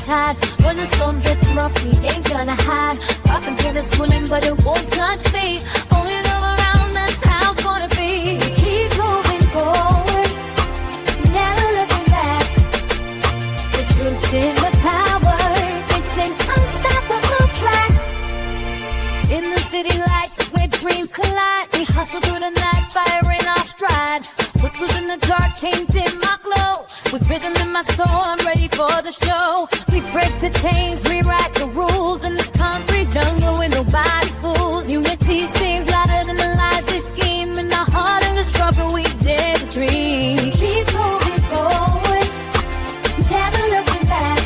tide. When the storm gets rough, we ain't gonna hide. I can get us swilling, but it won't touch me. Only love around, that's how it's gonna be. Keep moving forward, never looking back. The truth's in the power, it's an unstoppable track. In the city lights where dreams collide, we hustle through the night, fire in our stride. Whispers in the dark can't dim my glow. With rhythm in my soul, I'm ready for the show. We break the chains, rewrite the rules in this concrete jungle where nobody's fools. Unity sings louder than the lies they scheme. In our heart of the struggle, we dare to dream. Keep moving forward, never looking back.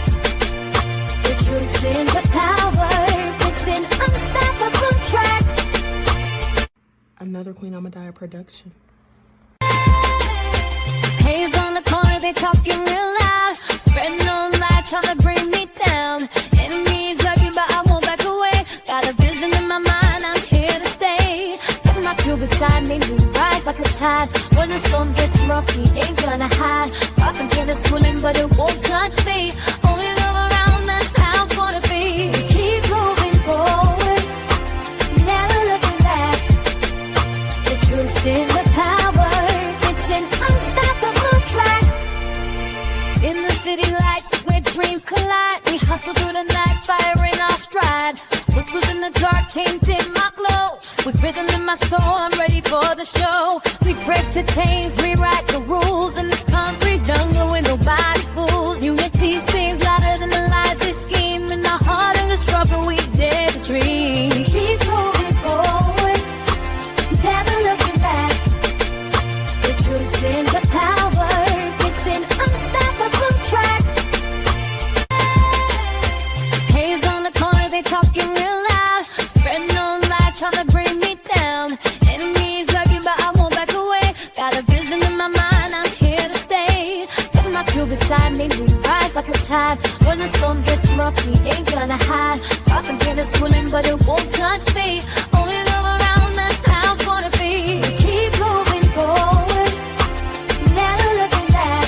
The truth's in the power, it's an unstoppable track. Another Queen Ahmadiyyah production. Haze on the corner, they talking real loud. Spreading on light, trying to bring me down. Enemies lurking, but I won't back away. Got a vision in my mind, I'm here to stay. Got my crew beside me, we rise like a tide. When the storm gets rough, we ain't gonna hide. I can get us swilling, but it won't touch me. Only love around, that's how it's gonna be. Keep moving forward, never looking back. The truth's in the power, it's an unstoppable track. In the city lights where dreams collide, we hustle through the night, fire in our stride. Whispers in the dark can't dim my glow. With rhythm in my soul, I'm ready for the show. We break the chains, rewrite the rules in this concrete jungle where nobody's fools. Unity sings louder than the lies they scheme. In our heart of the struggle, we dare to dream. Keep moving forward, never looking back. The truth's in the power, it's an unstoppable track. Haze on the corner, they talking real loud. Spreading on light, trying to bring me down. Enemies lurking, but I won't back away. Got a vision in my mind, I'm here to stay. Got my crew beside me, we rise like a tide. When the storm gets rough, we ain't gonna hide. I can get us swilling, but it won't touch me. Only love around, that's how it's gonna be. Keep moving forward, never looking back.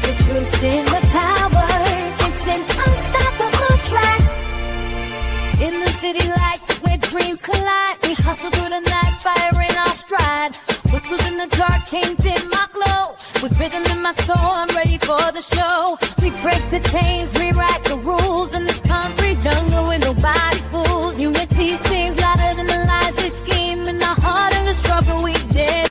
The truth's in the power, it's an unstoppable track. In the city lights where dreams collide, we hustle through the night, fire in our stride. Whispers in the dark can't dim my glow. With rhythm in my soul, I'm ready for the show. We break the chains, rewrite the rules in this concrete jungle where nobody's fools. Unity sings louder than the lies they scheme. In our heart of the struggle, we dare.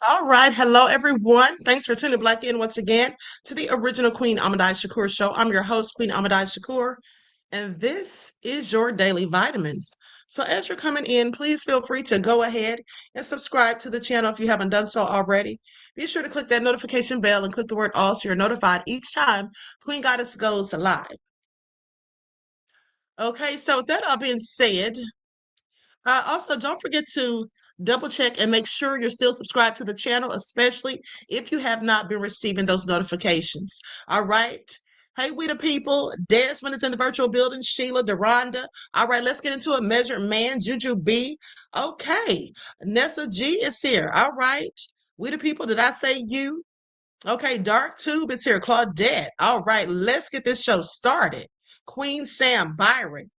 All right. Hello, everyone. Thanks for tuning back in once again to the original Queen Ahmadiyyah Shakur show. I'm your host, Queen Ahmadiyyah Shakur, and this is your daily vitamins. So as you're coming in, please feel free to go ahead and subscribe to the channel if you haven't done so already. Be sure to click that notification bell and click the word all so you're notified each time Queen Goddess goes live. Okay, so with that all being said, also don't forget to double check and make sure you're still subscribed to the channel, especially if you have not been receiving those notifications. All right. Hey, we the people. Desmond is in the virtual building. Sheila, Deronda. All right, let's get into it. Measured Man, Juju B. Okay. Nessa G is here. All right. We the people. Did I say you? Okay. Dark Tube is here. Claudette. All right. Let's get this show started. Queen Sam, Byron.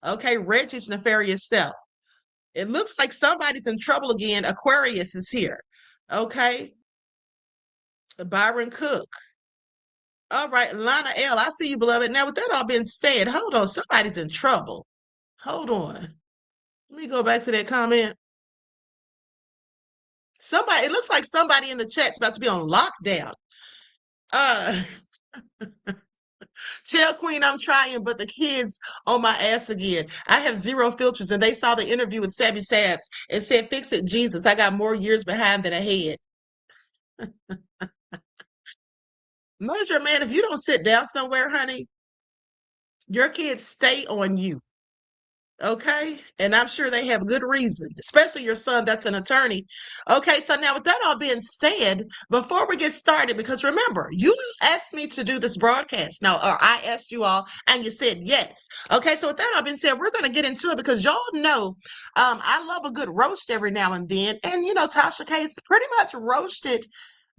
Okay. Reggie's nefarious self. It looks like somebody's in trouble again. Aquarius is here. Okay. Byron Cook. All right. Lana L. I see you, beloved. Now, with that all being said, hold on. Somebody's in trouble. Hold on. Let me go back to that comment. Somebody, it looks like somebody in the chat's about to be on lockdown. Tell Queen I'm trying, but the kids on my ass again. I have zero filters, and they saw the interview with Sabby Sabs and said, "Fix it, Jesus. I got more years behind than ahead." Measure Man, if you don't sit down somewhere, honey, your kids stay on you. Okay, and I'm sure they have good reason, especially your son that's an attorney. Okay, so now with that all being said, before we get started, because remember, you asked me to do this broadcast now, or I asked you all, and you said yes. Okay, so with that all being said, we're going to get into it because y'all know I love a good roast every now and then. And you know, Tasha K pretty much roasted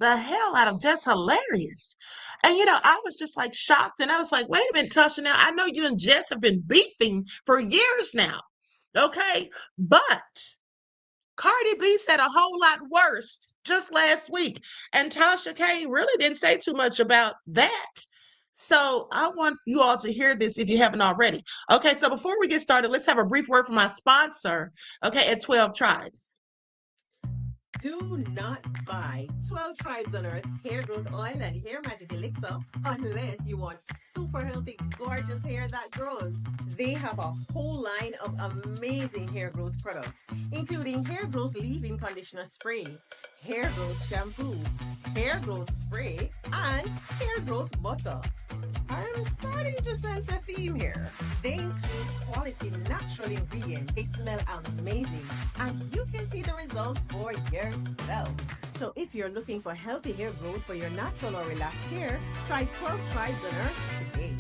the hell out of Jess hilarious. And I was just like shocked, and I was like, wait a minute, Tasha, now I know you and Jess have been beefing for years now. Okay. But Cardi B said a whole lot worse just last week. And Tasha K really didn't say too much about that. So I want you all to hear this if you haven't already. Okay, so before we get started, let's have a brief word from my sponsor, okay, at 12 Tribes. Do not buy 12 Tribes on Earth hair growth oil and hair magic elixir unless you want super healthy, gorgeous hair that grows. They have a whole line of amazing hair growth products, including hair growth leave-in conditioner spray, hair growth shampoo, hair growth spray, and hair growth butter. I'm starting to sense a theme here. They include quality natural ingredients. They smell amazing, and you can see the results for yourself. So if you're looking for healthy hair growth for your natural or relaxed hair, try 12 Tribes on Earth today.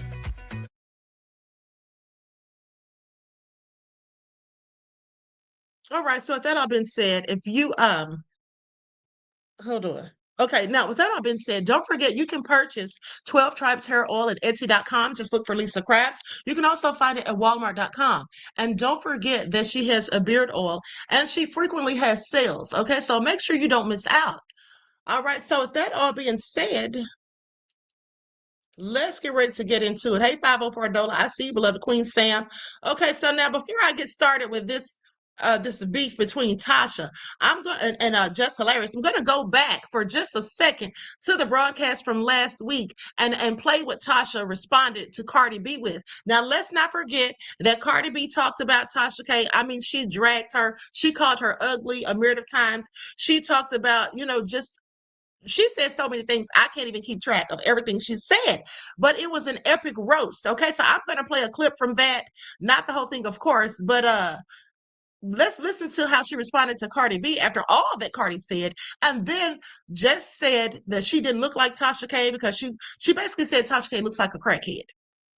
All right, so with that all been said, if you hold on. Okay, now with that all been said, don't forget you can purchase 12 Tribes Hair Oil at Etsy.com. Just look for Lisa Crafts. You can also find it at Walmart.com. And don't forget that she has a beard oil and she frequently has sales. Okay, so make sure you don't miss out. All right, so with that all being said, let's get ready to get into it. Hey, 504 Dola, I see you, beloved Queen Sam. Okay, so now before I get started with this beef between Tasha, I'm gonna and Just Hilarious, I'm gonna go back for just a second to the broadcast from last week and play what Tasha responded to Cardi B with. Now let's not forget that Cardi B talked about Tasha K. I mean, she dragged her, she called her ugly a myriad of times. She talked about, just she said so many things I can't even keep track of everything she said, but it was an epic roast. Okay, so I'm gonna play a clip from that, not the whole thing, of course, but let's listen to how she responded to Cardi B after all that Cardi said, and then Jess said that she didn't look like Tasha K because she basically said Tasha K looks like a crackhead.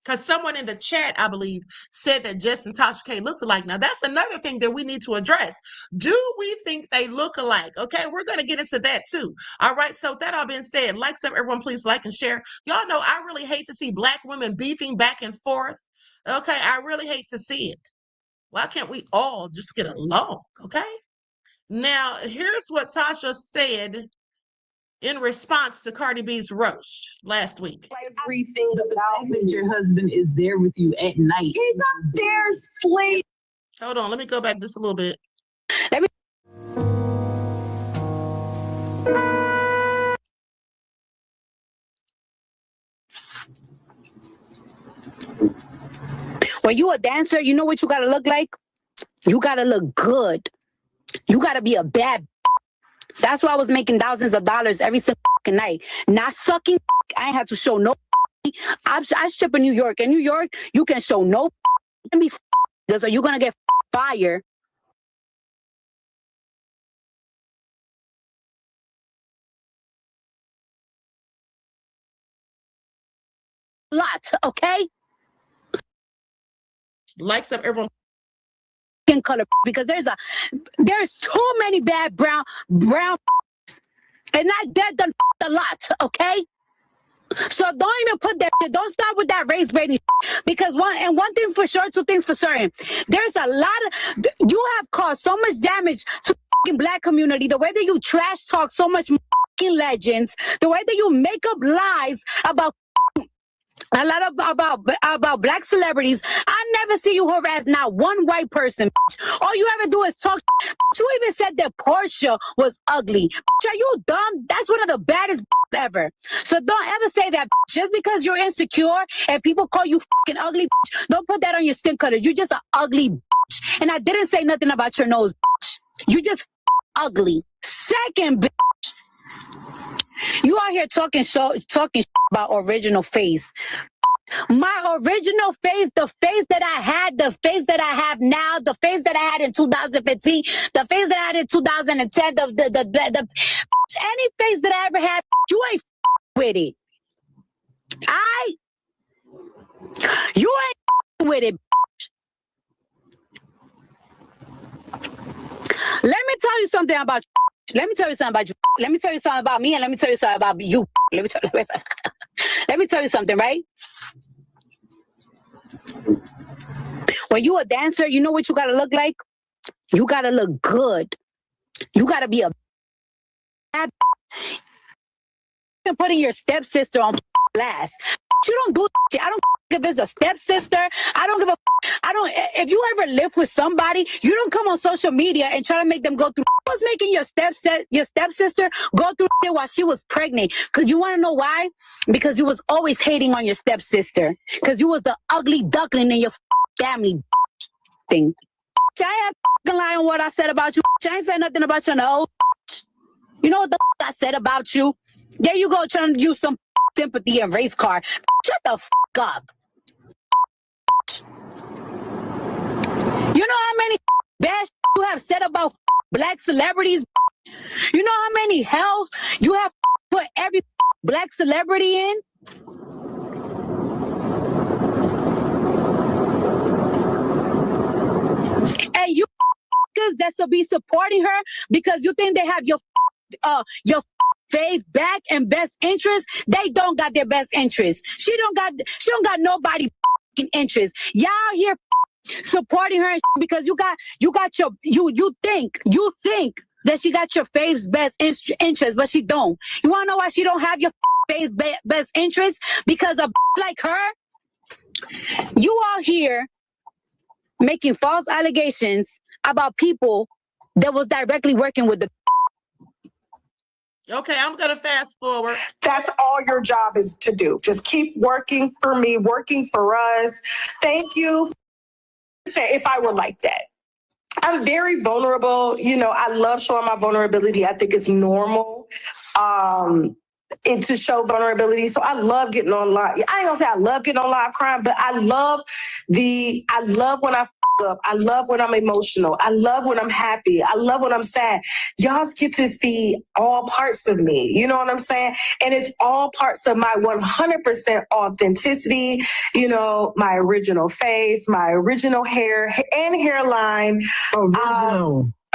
Because someone in the chat, I believe, said that Jess and Tasha K look alike. Now, that's another thing that we need to address. Do we think they look alike? Okay, we're going to get into that too. All right, so with that all being said, likes up, everyone, please like and share. Y'all know I really hate to see Black women beefing back and forth. Okay, I really hate to see it. Why can't we all just get along? Okay, now here's what Tasha said in response to Cardi B's roast last week. Everything about that your husband is there with you at night. He's upstairs sleep. Hold on, let me go back just a little bit. When you a dancer, you know what you gotta look like? You gotta look good. You gotta be a bad. That's why I was making thousands of dollars every single night. Not sucking. I ain't had to show no. I strip in New York. In New York, you can show no. And be because you're gonna get fired. Lot, okay? Likes up, everyone. Skin color because there's too many bad brown, and that done a lot, okay? So don't even put that. Don't start with that race baiting because one thing for sure, two things for certain. There's a lot of you have caused so much damage to the Black community. The way that you trash talk so much legends, the way that you make up lies about a lot of about Black celebrities. I never see you harass not one white person. All you ever do is talk. You even said that Portia was ugly. Are you dumb? That's one of the baddest ever. So don't ever say that. Just because you're insecure and people call you fucking ugly, don't put that on your skin color. You're just an ugly. And I didn't say nothing about your nose. You just ugly. Second, you out here talking about original face. My original face, the face that I had, the face that I have now, the face that I had in 2015, the face that I had in 2010, the any face that I ever had, you ain't with it. You ain't with it. Let me tell you something about Let me tell you something about you. Let me tell you something about me, and let me tell you something about you. Let me tell you something, right? When you a dancer, you know what you gotta look like? You gotta look good. You gotta be a bad. You're putting your stepsister on blast. You don't do shit. I don't if it's a stepsister. I don't give a. I don't. If you ever live with somebody, you don't come on social media and try to make them go through. I was making your stepsister go through it while she was pregnant. Cause you want to know why? Because you was always hating on your stepsister. Cause you was the ugly duckling in your family thing. I ain't lying on what I said about you. I ain't said nothing about you. No. You know what the I said about you? There you go, trying to use some sympathy and race card. Shut the up. You know how many bad you have said about black celebrities? You know how many hells you have put every black celebrity in? And you that should be supporting her because you think they have your faith back and best interest. They don't got their best interest. She don't got nobody interest. Y'all here supporting her because you think that she got your faith's best interest, but she don't. You want to know why she don't have your faith's best interest? Because a like her, you all here making false allegations about people that was directly working with the. Okay, I'm going to fast forward. That's all your job is to do. Just keep working for me, working for us. Thank you. Say if I were like that. I'm very vulnerable. You know, I love showing my vulnerability. I think it's normal to show vulnerability. So I love getting on live. I ain't gonna say I love getting on live crime, but I love when I up. I love when I'm emotional. I love when I'm happy. I love when I'm sad. Y'all get to see all parts of me. You know what I'm saying? And it's all parts of my 100% authenticity, you know, my original face, my original hair and hairline.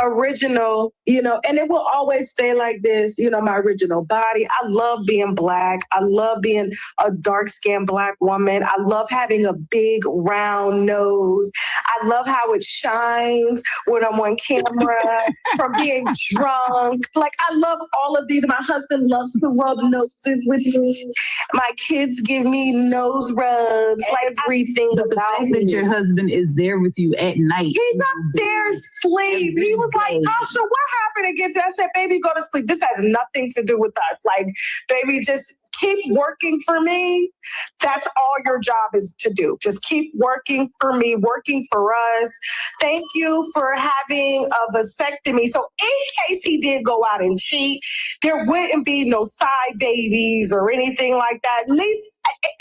Original, you know, and it will always stay like this, you know, my original body. I love being black. I love being a dark-skinned black woman. I love having a big round nose. I love how it shines when I'm on camera from being drunk. Like, I love all of these. My husband loves to rub noses with me. My kids give me nose rubs, like everything but about the fact that your husband is there with you at night. He's upstairs sleep. He was like, Tasha, what happened against that? I said, baby, go to sleep. This has nothing to do with us. Like, baby, just keep working for me. That's all your job is to do. Just keep working for me, working for us. Thank you for having a vasectomy. So in case he did go out and cheat, there wouldn't be no side babies or anything like that. At least,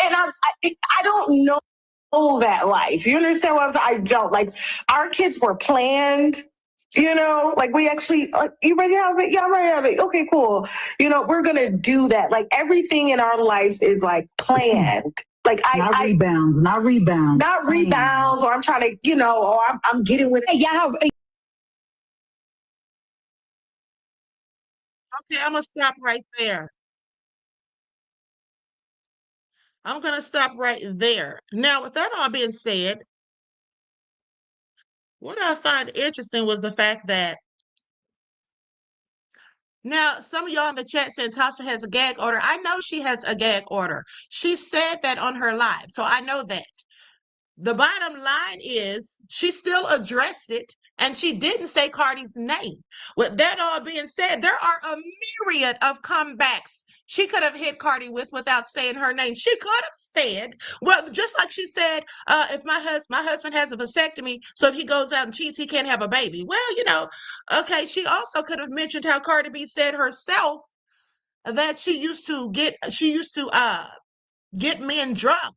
and I don't know that life. You understand what I'm saying? I don't. Like, our kids were planned. You know, like we actually, like, you ready to have it? Yeah, I'm ready to have it. Okay, cool. You know, we're going to do that. Like, everything in our life is like planned. Like not rebounds, not rebounds, or I'm trying to, you know, or I'm getting with it. Yeah. Okay, I'm going to stop right there. I'm going to stop right there. Now, with that all being said, what I find interesting was the fact that now some of y'all in the chat saying Tasha has a gag order. I know she has a gag order. She said that on her live, so I know that. The bottom line is she still addressed it and she didn't say Cardi's name. With that all being said, there are a myriad of comebacks she could have hit Cardi with without saying her name. She could have said, well, just like she said, if my husband has a vasectomy, so if he goes out and cheats, he can't have a baby. Well, you know, okay, she also could have mentioned how Cardi B said herself that she used to get men drunk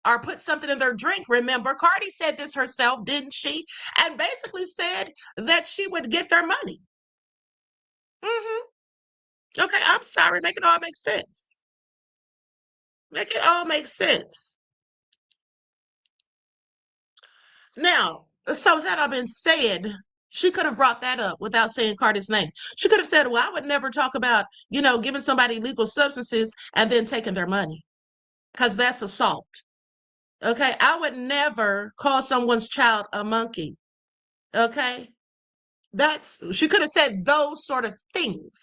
or put something in their drink. Remember, Cardi said this herself, didn't she? And basically said that she would get their money. Okay, I'm sorry. Make it all make sense. Make it all make sense. Now, so with that all been said, She could have brought that up without saying Cardi's name. She could have said, well, I would never talk about, giving somebody illegal substances and then taking their money, because that's assault. Okay. I would never call someone's child a monkey. Okay. She could have said those sort of things.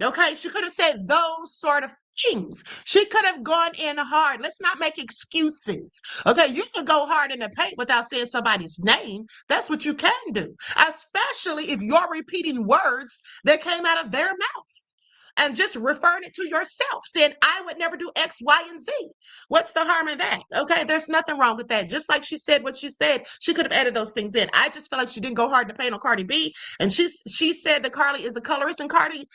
Okay, she could have said those sort of things. She could have gone in hard. Let's not make excuses. Okay, you can go hard in the paint without saying somebody's name. That's what you can do, especially if you're repeating words that came out of their mouth and just referring it to yourself, saying, I would never do X, Y, and Z. What's the harm in that? Okay, there's nothing wrong with that. Just like she said what she said, she could have added those things in. I just feel like she didn't go hard to paint on Cardi B. And she said that Cardi is a colorist, and Cardi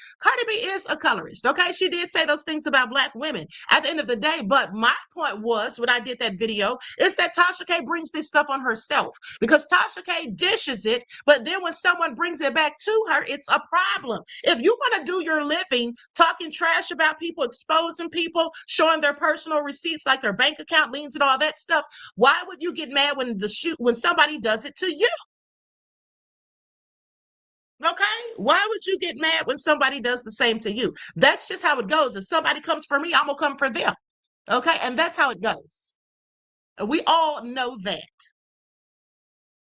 B is a colorist. Okay, she did say those things about Black women at the end of the day. But my point was, when I did that video, is that Tasha K brings this stuff on herself, because Tasha K dishes it, but then when someone brings it back to her, it's a problem. If you want to do your living talking trash about people, exposing people, showing their personal receipts like their bank account liens and all that stuff, why would you get mad when somebody does it to you? Okay, why would you get mad when somebody does the same to you? That's just how it goes. If somebody comes for me, I'm gonna come for them. Okay, and that's how it goes. We all know that.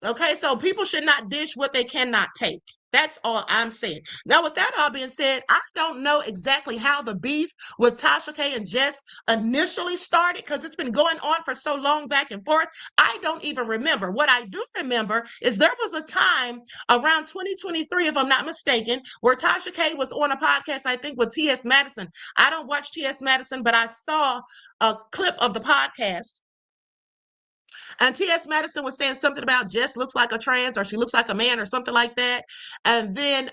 Okay, so people should not dish what they cannot take. That's all I'm saying. Now, with that all being said, I don't know exactly how the beef with Tasha K and Jess initially started, because it's been going on for so long back and forth. I don't even remember. What I do remember is there was a time around 2023, if I'm not mistaken, where Tasha K was on a podcast, I think, with T.S. Madison. I don't watch T.S. Madison, but I saw a clip of the podcast. And T.S. Madison was saying something about Jess looks like a trans, or she looks like a man, or something like that. And then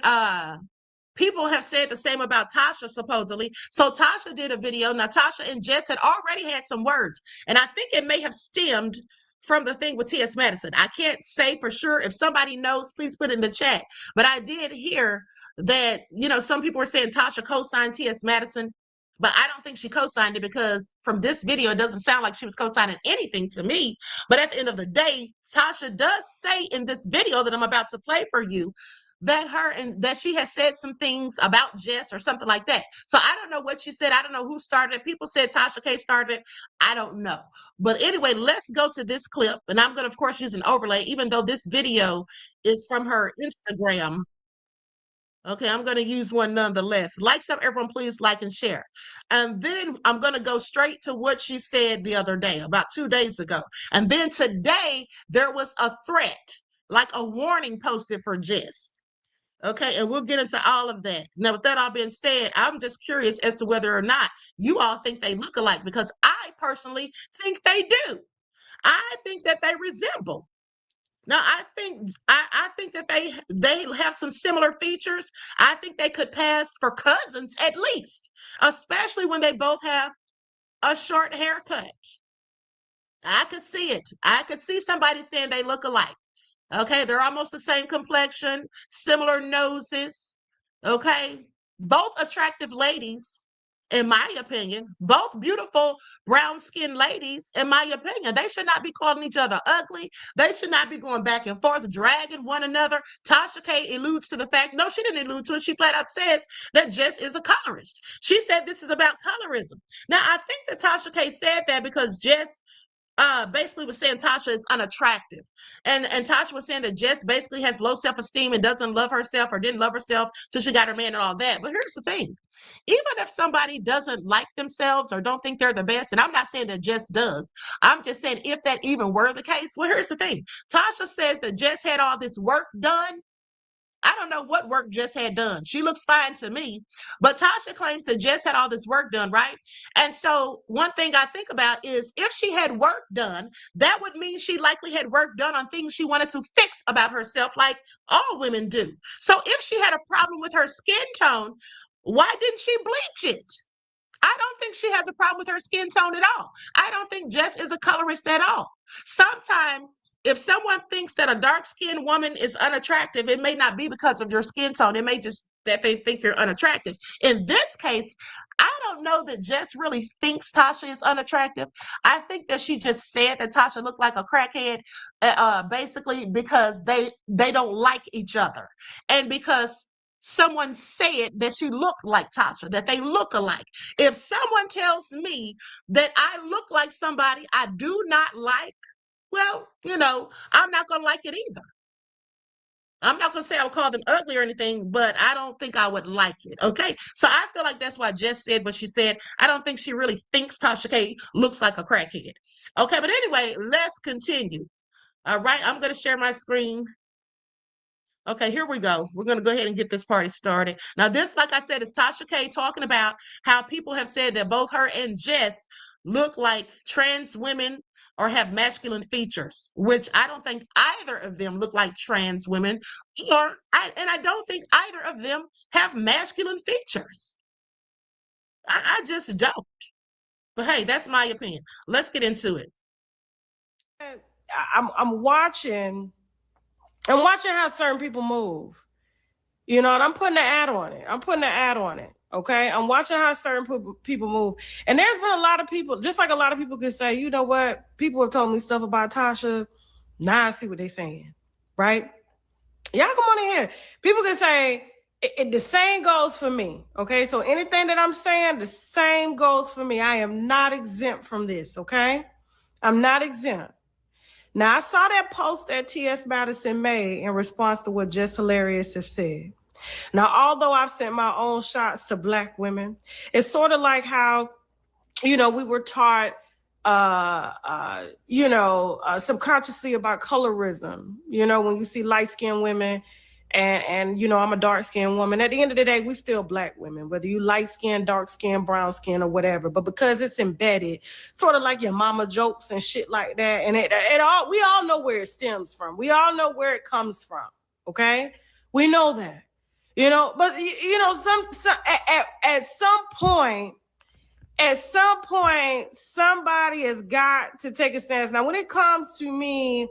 people have said the same about Tasha, supposedly. So Tasha did a video. Now, Tasha and Jess had already had some words, and I think it may have stemmed from the thing with T.S. Madison. I can't say for sure. If somebody knows, please put it in the chat. But I did hear that, some people were saying Tasha co-signed T.S. Madison. But I don't think she co-signed it, because from this video, it doesn't sound like she was co-signing anything to me. But at the end of the day, Tasha does say in this video that I'm about to play for you that she has said some things about Jess or something like that. So I don't know what she said. I don't know who started it. People said Tasha K started it. I don't know. But anyway, let's go to this clip. And I'm going to, of course, use an overlay, even though this video is from her Instagram. Okay, I'm going to use one nonetheless. Likes up, everyone, please like and share. And then I'm going to go straight to what she said the other day, about 2 days ago. And then today, there was a threat, like a warning posted for Jess. Okay, and we'll get into all of that. Now, with that all being said, I'm just curious as to whether or not you all think they look alike, because I personally think they do. I think that they resemble. Now, I think that they have some similar features. I think they could pass for cousins at least, especially when they both have a short haircut. I could see it. I could see somebody saying they look alike. Okay, they're almost the same complexion, similar noses. Okay, both attractive ladies, in my opinion, both beautiful brown-skinned ladies, in my opinion. They should not be calling each other ugly. They should not be going back and forth, dragging one another. Tasha K alludes to the fact, no, she didn't allude to it. She flat out says that Jess is a colorist. She said this is about colorism. Now, I think that Tasha K said that because Jess basically was saying Tasha is unattractive. And Tasha was saying that Jess basically has low self-esteem and doesn't love herself, or didn't love herself till she got her man and all that. But here's the thing. Even if somebody doesn't like themselves or don't think they're the best, and I'm not saying that Jess does, I'm just saying if that even were the case, well, here's the thing. Tasha says that Jess had all this work done. I don't know what work Jess had done. She looks fine to me. But Tasha claims that Jess had all this work done, right? And so one thing I think about is, if she had work done, that would mean she likely had work done on things she wanted to fix about herself, like all women do. So if she had a problem with her skin tone, why didn't she bleach it? I don't think she has a problem with her skin tone at all. I don't think Jess is a colorist at all. Sometimes If someone thinks that a dark-skinned woman is unattractive, it may not be because of your skin tone. It may just that they think you're unattractive. In this case, I don't know that Jess really thinks Tasha is unattractive. I think that she just said that Tasha looked like a crackhead, basically because they don't like each other, and because someone said that she looked like Tasha, that they look alike. If someone tells me that I look like somebody I do not like, well, I'm not going to like it either. I'm not going to say I would call them ugly or anything, but I don't think I would like it. Okay. So I feel like that's why Jess said what she said. I don't think she really thinks Tasha K looks like a crackhead. Okay. But anyway, let's continue. All right. I'm going to share my screen. Okay, here we go. We're going to go ahead and get this party started. Now, this, like I said, is Tasha K talking about how people have said that both her and Jess look like trans women or have masculine features, which I don't think either of them look like trans women, and I don't think either of them have masculine features. I just don't. But hey, that's my opinion. Let's get into it. I'm watching how certain people move, and I'm putting an ad on it. Okay. I'm watching how certain people move. And there's been a lot of people, just like a lot of people can say, you know what? People have told me stuff about Tasha. Now I see what they're saying. Right. Y'all come on in here. People can say the same goes for me. Okay. So anything that I'm saying, the same goes for me. I am not exempt from this. Okay. I'm not exempt. Now, I saw that post that T.S. Madison made in response to what Just Hilarious have said. Now, although I've sent my own shots to Black women, it's sort of like how, we were taught, subconsciously about colorism. When you see light-skinned women and I'm a dark-skinned woman, at the end of the day, we still Black women, whether you light-skinned, dark-skinned, brown-skinned, or whatever. But because it's embedded, sort of like your mama jokes and shit like that, and we all know where it stems from. We all know where it comes from, okay? We know that, but, at some point, somebody has got to take a stance. Now, when it comes to me,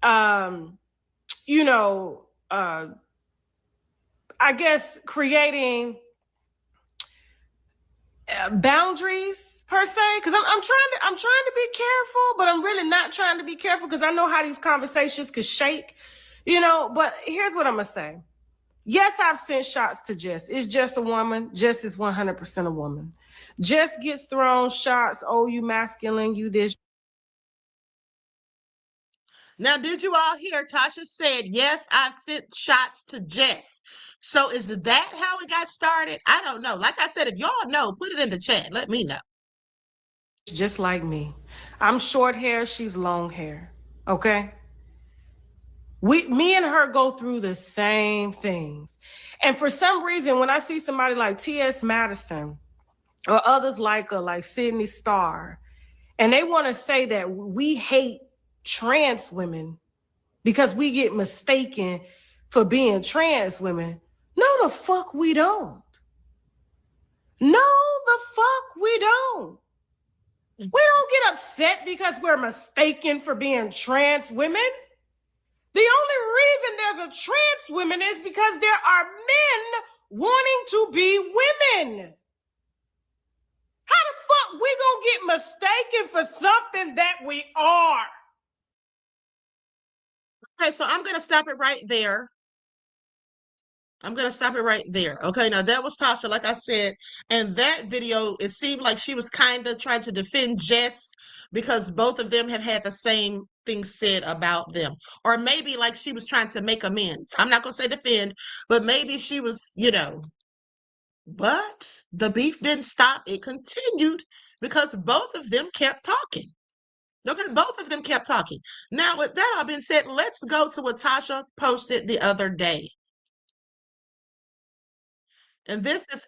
I guess creating boundaries per se, because I'm trying to be careful, but I'm really not trying to be careful because I know how these conversations could shake, But here's what I'm gonna say. Yes, I've sent shots to Jess. Is Jess a woman? Jess is 100% a woman. Jess gets thrown shots. Oh, you masculine, you this. Now, did you all hear Tasha said, yes, I've sent shots to Jess. So is that how it got started? I don't know. Like I said, if y'all know, put it in the chat. Let me know. Just like me. I'm short hair. She's long hair. Okay? Me and her go through the same things. And for some reason, when I see somebody like T.S. Madison or others like her, like Sydney Starr, and they want to say that we hate trans women because we get mistaken for being trans women. No, the fuck we don't. No, the fuck we don't. We don't get upset because we're mistaken for being trans women. The only reason there's a trans woman is because there are men wanting to be women. How the fuck we gonna get mistaken for something that we are? Okay, so I'm going to stop it right there. Okay, now that was Tasha, like I said. And that video, it seemed like she was kind of trying to defend Jess because both of them have had the same thing said about them. Or maybe like she was trying to make amends. I'm not going to say defend, but maybe she was, But the beef didn't stop. It continued because both of them kept talking. Okay, both of them kept talking. Now, with that all being said, let's go to what Tasha posted the other day. And this is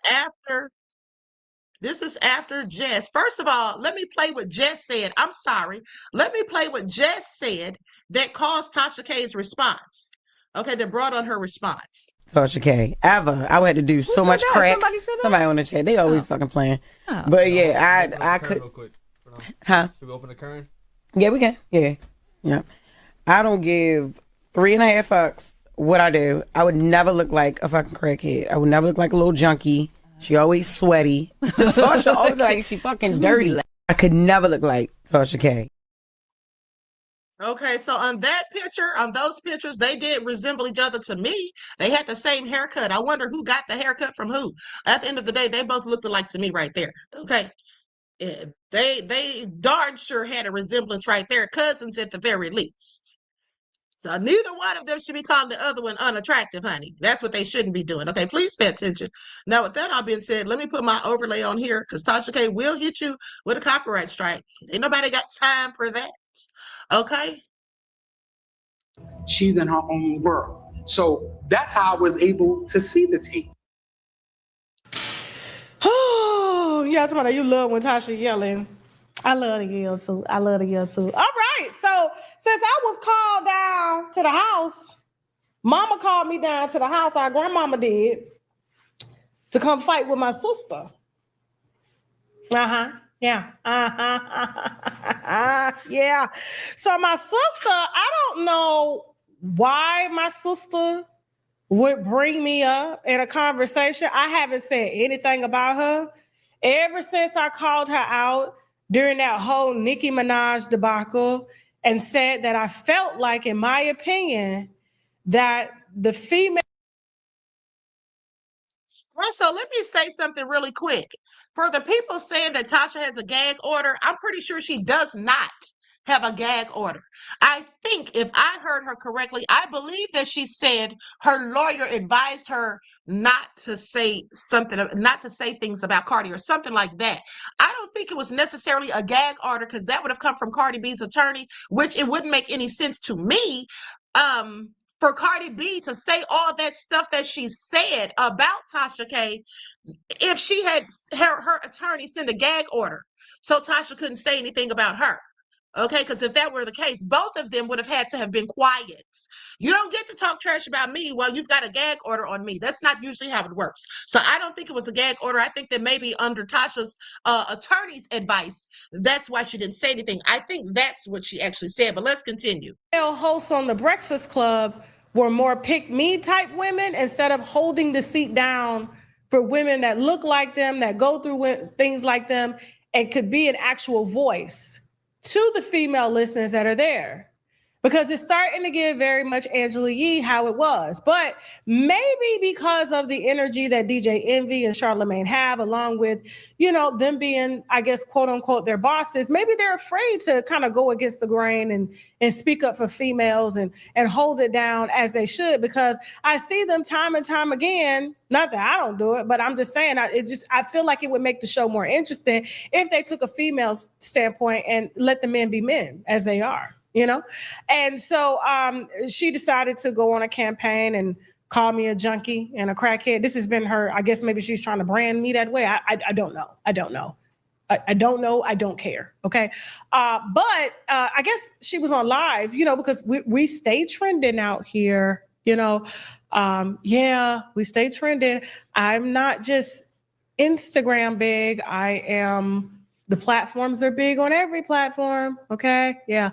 after Jess. First of all, let me play what Jess said. I'm sorry. Let me play what Jess said that caused Tasha K's response. Okay, that brought on her response. Tasha K. Ever. I had to do so much crack. Somebody on the chat. They always fucking playing. Oh. But yeah, I could. Huh? Should we open the current? Yeah, we can. Yeah. I don't give 3.5 fucks what I do. I would never look like a fucking crackhead. I would never look like a little junkie. She always sweaty. Tasha always like she fucking dirty. I could never look like Tasha K. Okay, so on that picture, on those pictures, they did resemble each other to me. They had the same haircut. I wonder who got the haircut from who. At the end of the day, they both looked alike to me right there. Okay. Yeah, they darn sure had a resemblance right there, cousins at the very least. So neither one of them should be calling the other one unattractive, honey. That's what they shouldn't be doing. Okay, please pay attention. Now, with that all being said, let me put my overlay on here because Tasha K will hit you with a copyright strike. Ain't nobody got time for that. Okay? She's in her own world. So that's how I was able to see the tape. Oh, yeah, that's what you love when Tasha yelling. I love to yell too. I love to yell too. All right, so since I was called down to the house, Mama called me down to the house, our grandmama did, to come fight with my sister. Yeah. Yeah. So my sister, I don't know why my sister would bring me up in a conversation. I haven't said anything about her. Ever since I called her out during that whole Nicki Minaj debacle and said that I felt like, in my opinion, that the female. Right, so let me say something really quick. For the people saying that Tasha has a gag order, I'm pretty sure she does not have a gag order. I think if I heard her correctly, I believe that she said her lawyer advised her not to say something, not to say things about Cardi or something like that. I don't think it was necessarily a gag order because that would have come from Cardi B's attorney, which it wouldn't make any sense to me. For Cardi B to say all that stuff that she said about Tasha K, if she had her attorney send a gag order so Tasha couldn't say anything about her. Okay, because if that were the case, both of them would have had to have been quiet. You don't get to talk trash about me while you've got a gag order on me. That's not usually how it works. So I don't think it was a gag order. I think that maybe under Tasha's attorney's advice, that's why she didn't say anything. I think that's what she actually said, but let's continue. Hosts on the Breakfast Club were more pick-me type women instead of holding the seat down for women that look like them, that go through things like them, and could be an actual voice to the female listeners that are there. Because it's starting to give very much Angela Yee how it was. But maybe because of the energy that DJ Envy and Charlamagne have, along with, them being, I guess, quote unquote, their bosses, maybe they're afraid to kind of go against the grain and speak up for females and hold it down as they should. Because I see them time and time again, not that I don't do it, but I'm just saying, I feel like it would make the show more interesting if they took a female standpoint and let the men be men as they are. And so she decided to go on a campaign and call me a junkie and a crackhead. This has been her, I guess maybe she's trying to brand me that way. I don't know. I don't know. I don't know. I don't care. Okay. But I guess she was on live, because we stay trending out here, yeah, we stay trending. I'm not just Instagram big. I am. The platforms are big on every platform. Okay. Yeah.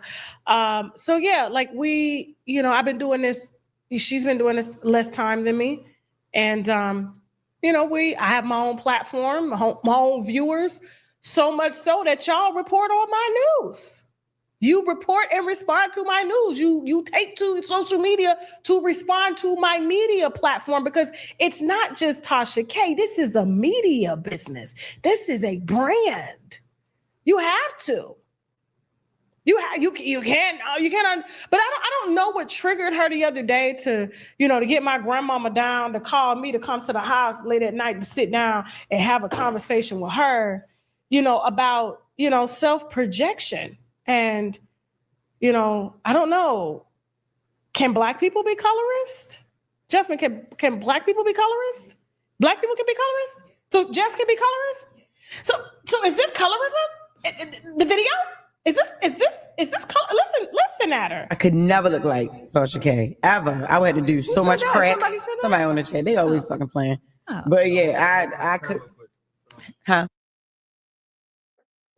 So yeah, like I've been doing this. She's been doing this less time than me. And, I have my own platform, my own viewers, so much so that y'all report on my news. You report and respond to my news. You take to social media to respond to my media platform, because it's not just Tasha K. This is a media business. This is a brand. You have to. You can't. But I don't know what triggered her the other day to get my grandmama down, to call me to come to the house late at night to sit down and have a conversation with her, about self-projection. And I don't know. Can Black people be colorist? Jasmine, can Black people be colorist? Black people can be colorist. So Jess can be colorist. So is this colorism? The video? Is this color? Listen at her. I could never look like Tasha K. Ever. I would have to do so much crack. Somebody on the chat. They always fucking playing. Oh. But yeah, I could. Huh?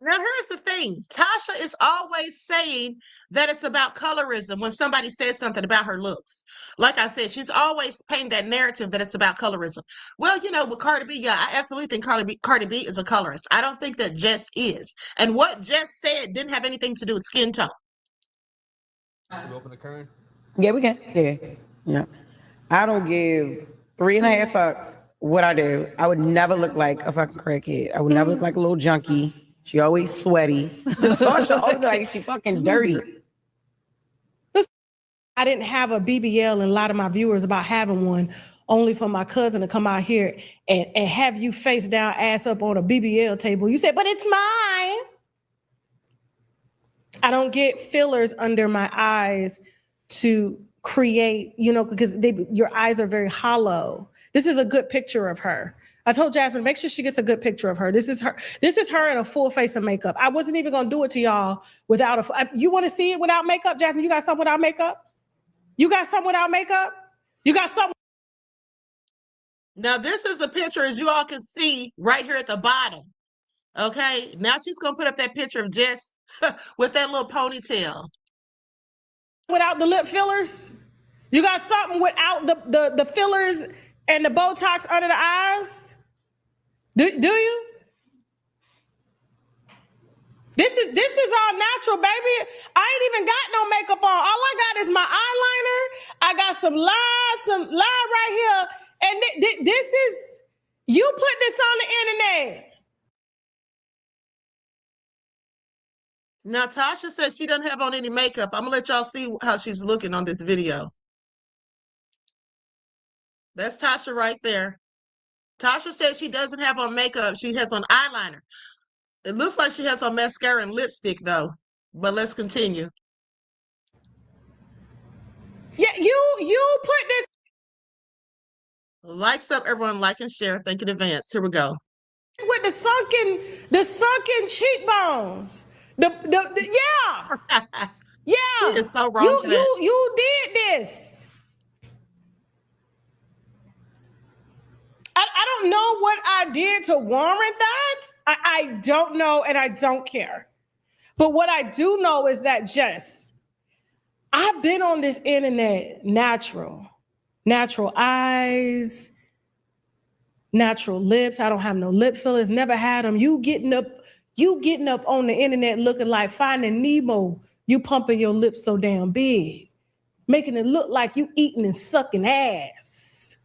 Now, here's the thing. Tasha is always saying that it's about colorism when somebody says something about her looks. Like I said, she's always painting that narrative that it's about colorism. Well, with Cardi B, yeah, I absolutely think Cardi B is a colorist. I don't think that Jess is. And what Jess said didn't have anything to do with skin tone. You open the current? Yeah, we can. Yeah. I don't give 3.5 fucks what I do. I would never look like a fucking crackhead. I would never look like a little junkie. She always sweaty. Tasha always like she fucking dirty. I didn't have a BBL, and a lot of my viewers about having one, only for my cousin to come out here and have you face down, ass up on a BBL table. You said, but it's mine. I don't get fillers under my eyes to create, because your eyes are very hollow. This is a good picture of her. I told Jasmine, make sure she gets a good picture of her. This is her in a full face of makeup. I wasn't even going to do it to y'all without you want to see it without makeup? Jasmine, you got something without makeup? You got something without makeup? You got something? Now, this is the picture, as you all can see right here at the bottom. Okay, now she's going to put up that picture of Jess with that little ponytail. Without the lip fillers? You got something without the fillers and the Botox under the eyes? Do you? This is all natural, baby. I ain't even got no makeup on. All I got is my eyeliner. I got some line right here. And this is, you put this on the internet. Now, Tasha says she doesn't have on any makeup. I'm going to let y'all see how she's looking on this video. That's Tasha right there. Tasha says she doesn't have on makeup. She has on eyeliner. It looks like she has on mascara and lipstick, though. But let's continue. Yeah, you put this. Likes up, everyone. Like and share. Thank you in advance. Here we go. With the sunken cheekbones. Yeah. Yeah. She is so wrong for that. You did this. I don't know what I did to warrant that. I don't know, and I don't care. But what I do know is that, Jess, I've been on this internet natural eyes, natural lips. I don't have no lip fillers, never had them. You getting up on the internet looking like Finding Nemo. You pumping your lips so damn big, making it look like you eating and sucking ass.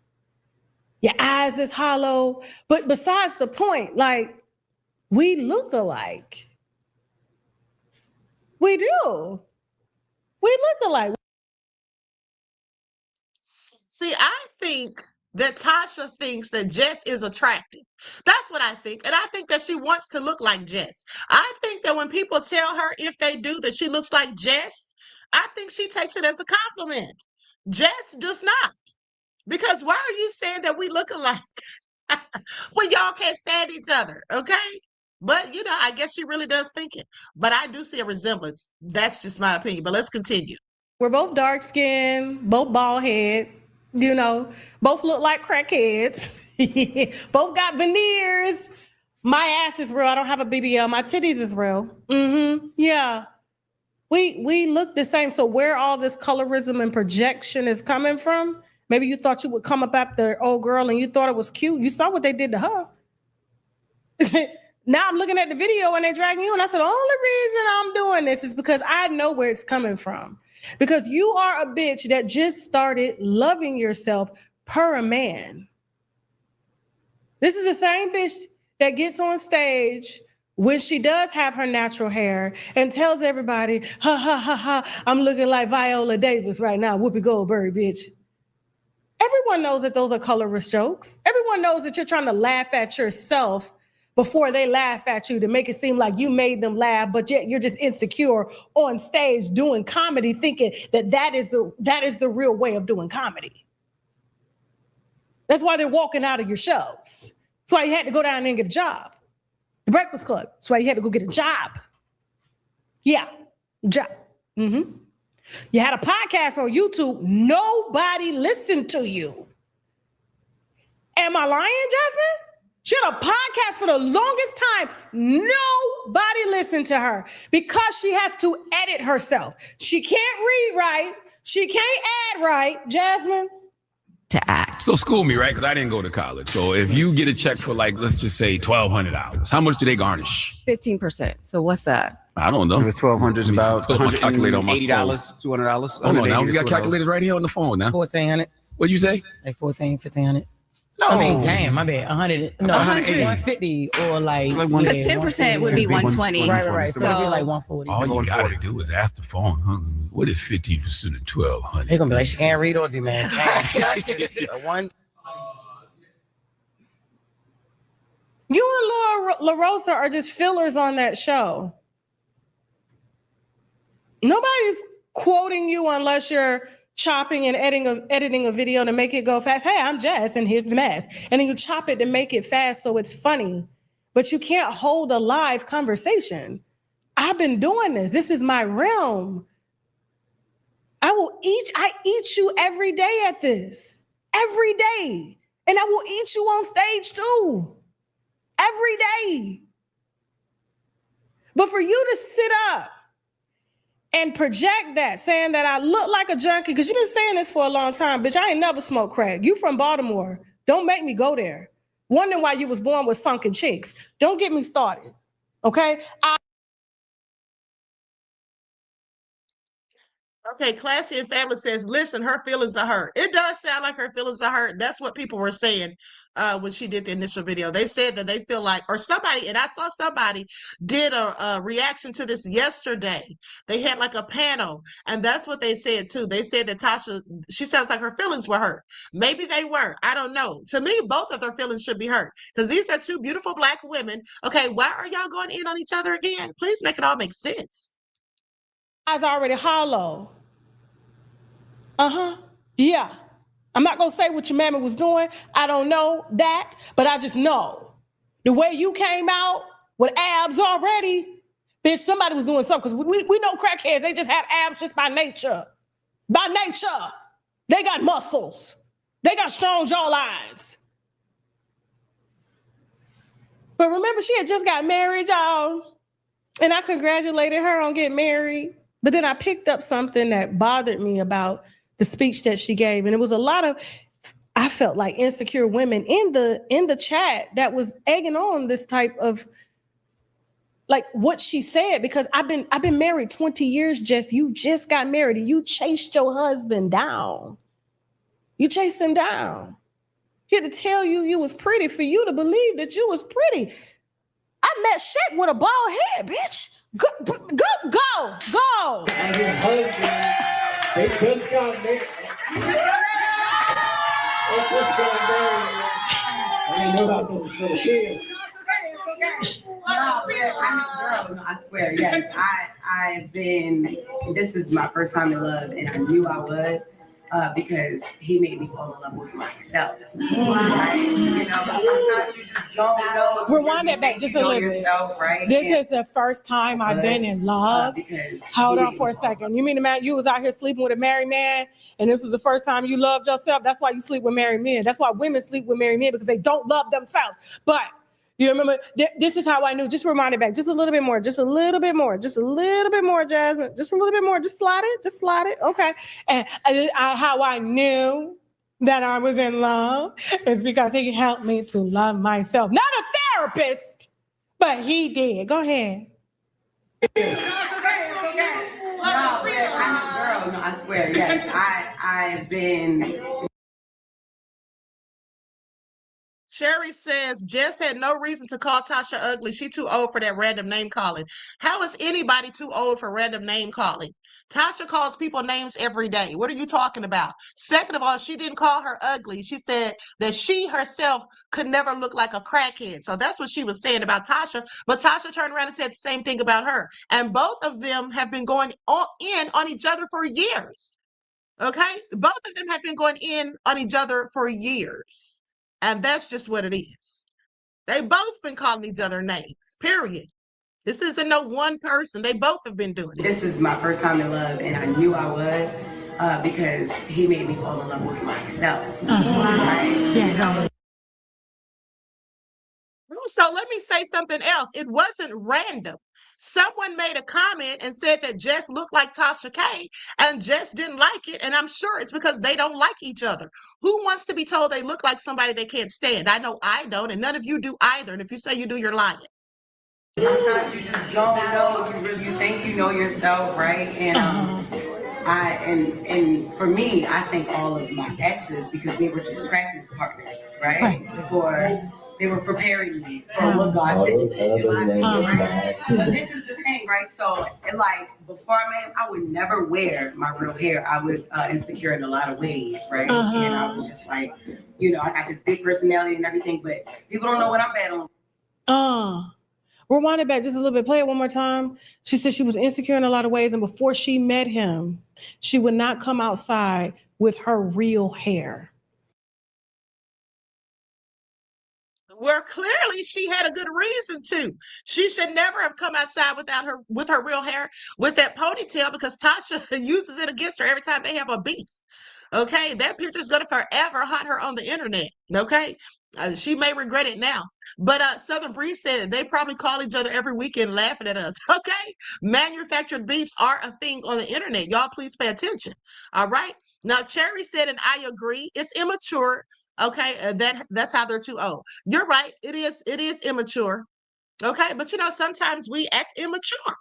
Your eyes is hollow. But besides the point, like, we look alike. We do. We look alike. See, I think that Tasha thinks that Jess is attractive. That's what I think. And I think that she wants to look like Jess. I think that when people tell her, if they do, that she looks like Jess, I think she takes it as a compliment. Jess does not. Because why are you saying that we look alike when y'all can't stand each other, okay? But, I guess she really does think it. But I do see a resemblance. That's just my opinion. But let's continue. We're both dark-skinned, both bald head, both look like crackheads. Both got veneers. My ass is real. I don't have a BBL. My titties is real. Yeah. We look the same. So where all this colorism and projection is coming from, maybe you thought you would come up after old girl and you thought it was cute. You saw what they did to her. Now I'm looking at the video and they drag me on. I said, the only reason I'm doing this is because I know where it's coming from. Because you are a bitch that just started loving yourself per a man. This is the same bitch that gets on stage when she does have her natural hair and tells everybody, ha, ha, ha, ha, I'm looking like Viola Davis right now, Whoopi Goldberg, bitch. Everyone knows that those are colorist jokes. Everyone knows that you're trying to laugh at yourself before they laugh at you to make it seem like you made them laugh, but yet you're just insecure on stage doing comedy, thinking that is the real way of doing comedy. That's why they're walking out of your shows. That's why you had to go down there and get a job. The Breakfast Club. That's why you had to go get a job. Yeah, job. You had a podcast on YouTube. Nobody listened to you. Am I lying, Jasmine? She had a podcast for the longest time. Nobody listened to her because she has to edit herself. She can't read right. She can't add right. Jasmine? To act. So school me, right? Because I didn't go to college. So if you get a check for like, let's just say $1,200, how much do they garnish? 15%. So what's that? I don't know. It's 1,200 is about put my calculator on my phone. $80, $200. Hold on now. We got calculators right here on the phone now. 1,400. What'd you say? Like 14, 1,500. No. I mean, damn, my bad. 100. No, 150 or like. Because 10% would be 120. Right. So it'd be like 140. All you got to do is ask the phone, huh? What is 15% of 1,200? They're going to be like, she can't read or do, man. One. You and Laura La Rosa are just fillers on that show. Nobody's quoting you unless you're chopping and editing a video to make it go fast. Hey, I'm Jess, and here's the mess. And then you chop it to make it fast so it's funny. But you can't hold a live conversation. I've been doing this. This is my realm. I eat you every day at this. Every day. And I will eat you on stage too. Every day. But for you to sit up and project that, saying that I look like a junkie, because you've been saying this for a long time, bitch, I ain't never smoked crack. You from Baltimore. Don't make me go there. Wondering why you was born with sunken cheeks. Don't get me started, okay? Okay, Classy and Family says, listen, her feelings are hurt. It does sound like her feelings are hurt. That's what people were saying when she did the initial video. They said that they feel like, or somebody, and I saw somebody did a reaction to this yesterday. They had like a panel, and that's what they said too. They said that Tasha, she sounds like her feelings were hurt. Maybe they were. I don't know. To me, both of their feelings should be hurt because these are two beautiful Black women. Okay, why are y'all going in on each other again? Please make it all make sense. Eyes already hollow. Yeah. I'm not going to say what your mammy was doing. I don't know that, but I just know the way you came out with abs already, bitch, somebody was doing something because we know crackheads, they just have abs just by nature. By nature. They got muscles. They got strong jawlines. But remember, she had just got married, y'all. And I congratulated her on getting married. But then I picked up something that bothered me about the speech that she gave. And it was a lot of, I felt like insecure women in the chat that was egging on this type of, like what she said, because I've been married 20 years, Jess. You just got married and you chased your husband down. You chased him down. He had to tell you you was pretty for you to believe that you was pretty. I met Shaq with a bald head, bitch. Go. And his husband, they just got married. I didn't know that was for the kids. I swear, yes. I've been, this is my first time in love, and I knew I was. Because he made me fall in love with myself. Right? You know, sometimes you just don't know. Rewind that back just a little bit. Right? This is the first time I've been in love. Hold on for a second. You mean the man you was out here sleeping with a married man, and this was the first time you loved yourself? That's why you sleep with married men. That's why women sleep with married men, because they don't love themselves. But you remember, this is how I knew. Just rewind it back. Just a little bit more. Just a little bit more. Just a little bit more, Jasmine. Just a little bit more. Just slide it. Just slide it. Okay. And how I knew that I was in love is because he helped me to love myself. Not a therapist, but he did. Go ahead. I swear, yes. I've been... Sherry says, Jess had no reason to call Tasha ugly. She too old for that random name calling. How is anybody too old for random name calling? Tasha calls people names every day. What are you talking about? Second of all, she didn't call her ugly. She said that she herself could never look like a crackhead. So that's what she was saying about Tasha. But Tasha turned around and said the same thing about her. And both of them have been going in on each other for years. Okay? Both of them have been going in on each other for years. And that's just what it is. They both been calling each other names, period. This isn't no one person. They both have been doing it. This is my first time in love, and I knew I was because he made me fall in love with myself. Right? Yeah, no. So let me say something else. It wasn't random. Someone made a comment and said that Jess looked like Tasha K, and Jess didn't like it. And I'm sure it's because they don't like each other. Who wants to be told they look like somebody they can't stand? I know I don't, and none of you do either. And if you say you do, you're lying. Sometimes you just don't know. You think you know yourself, right? And for me, I think all of my exes, because they were just practice partners, right? They were preparing me for what God said to do. But this is the thing, right? So, like, before I met him, I would never wear my real hair. I was insecure in a lot of ways, right? And I was just like, I got this big personality and everything, but people don't know what I'm bad on. Rewind it back just a little bit. Play it one more time. She said she was insecure in a lot of ways, and before she met him, she would not come outside with her real hair. Well, clearly she had a good reason to. She should never have come outside with her real hair, with that ponytail, because Tasha uses it against her every time they have a beef. Okay, that picture is going to forever haunt her on the internet. Okay, she may regret it now. But Southern Breeze said they probably call each other every weekend laughing at us. Okay, manufactured beefs are a thing on the internet. Y'all, please pay attention. All right. Now, Cherry said, and I agree, it's immature. Okay, that's how they're too old. You're right. It is immature. Okay, but sometimes we act immature.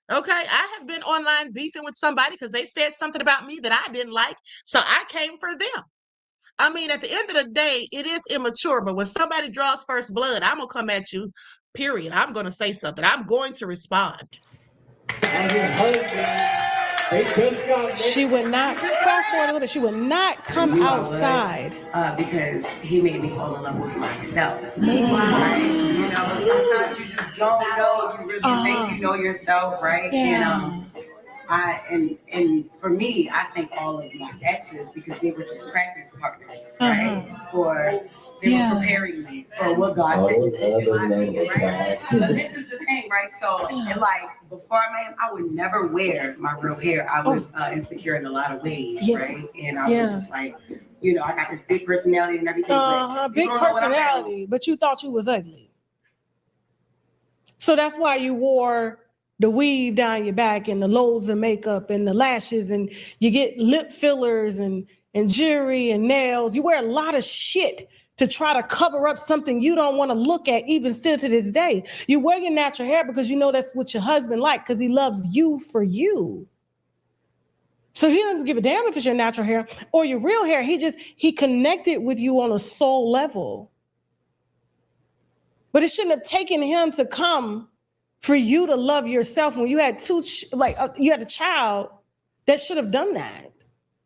Okay, I have been online beefing with somebody because they said something about me that I didn't like, so I came for them. I mean, at the end of the day, it is immature, but when somebody draws first blood, I'm going to come at you, period. I'm going to say something. I'm going to respond. She would not, fast forward a little bit, she would not come outside. Because he made me fall in love with myself. Right? Sometimes you just don't know. You really think you know yourself, right? And for me, I think all of my exes, because they were just practice partners, right? They were preparing me for what God said to do, right? But this is the thing, right? So, like, before I met him, I would never wear my real hair. I was insecure in a lot of ways, right? And I was just like, I got this big personality and everything. Big personality, but you thought you was ugly. So that's why you wore the weave down your back and the loads of makeup and the lashes, and you get lip fillers and jewelry and nails. You wear a lot of shit to try to cover up something you don't want to look at, even still to this day. You wear your natural hair because you know that's what your husband likes, because he loves you for you. So he doesn't give a damn if it's your natural hair or your real hair. He connected with you on a soul level. But it shouldn't have taken him to come for you to love yourself when you had you had a child. That should have done that.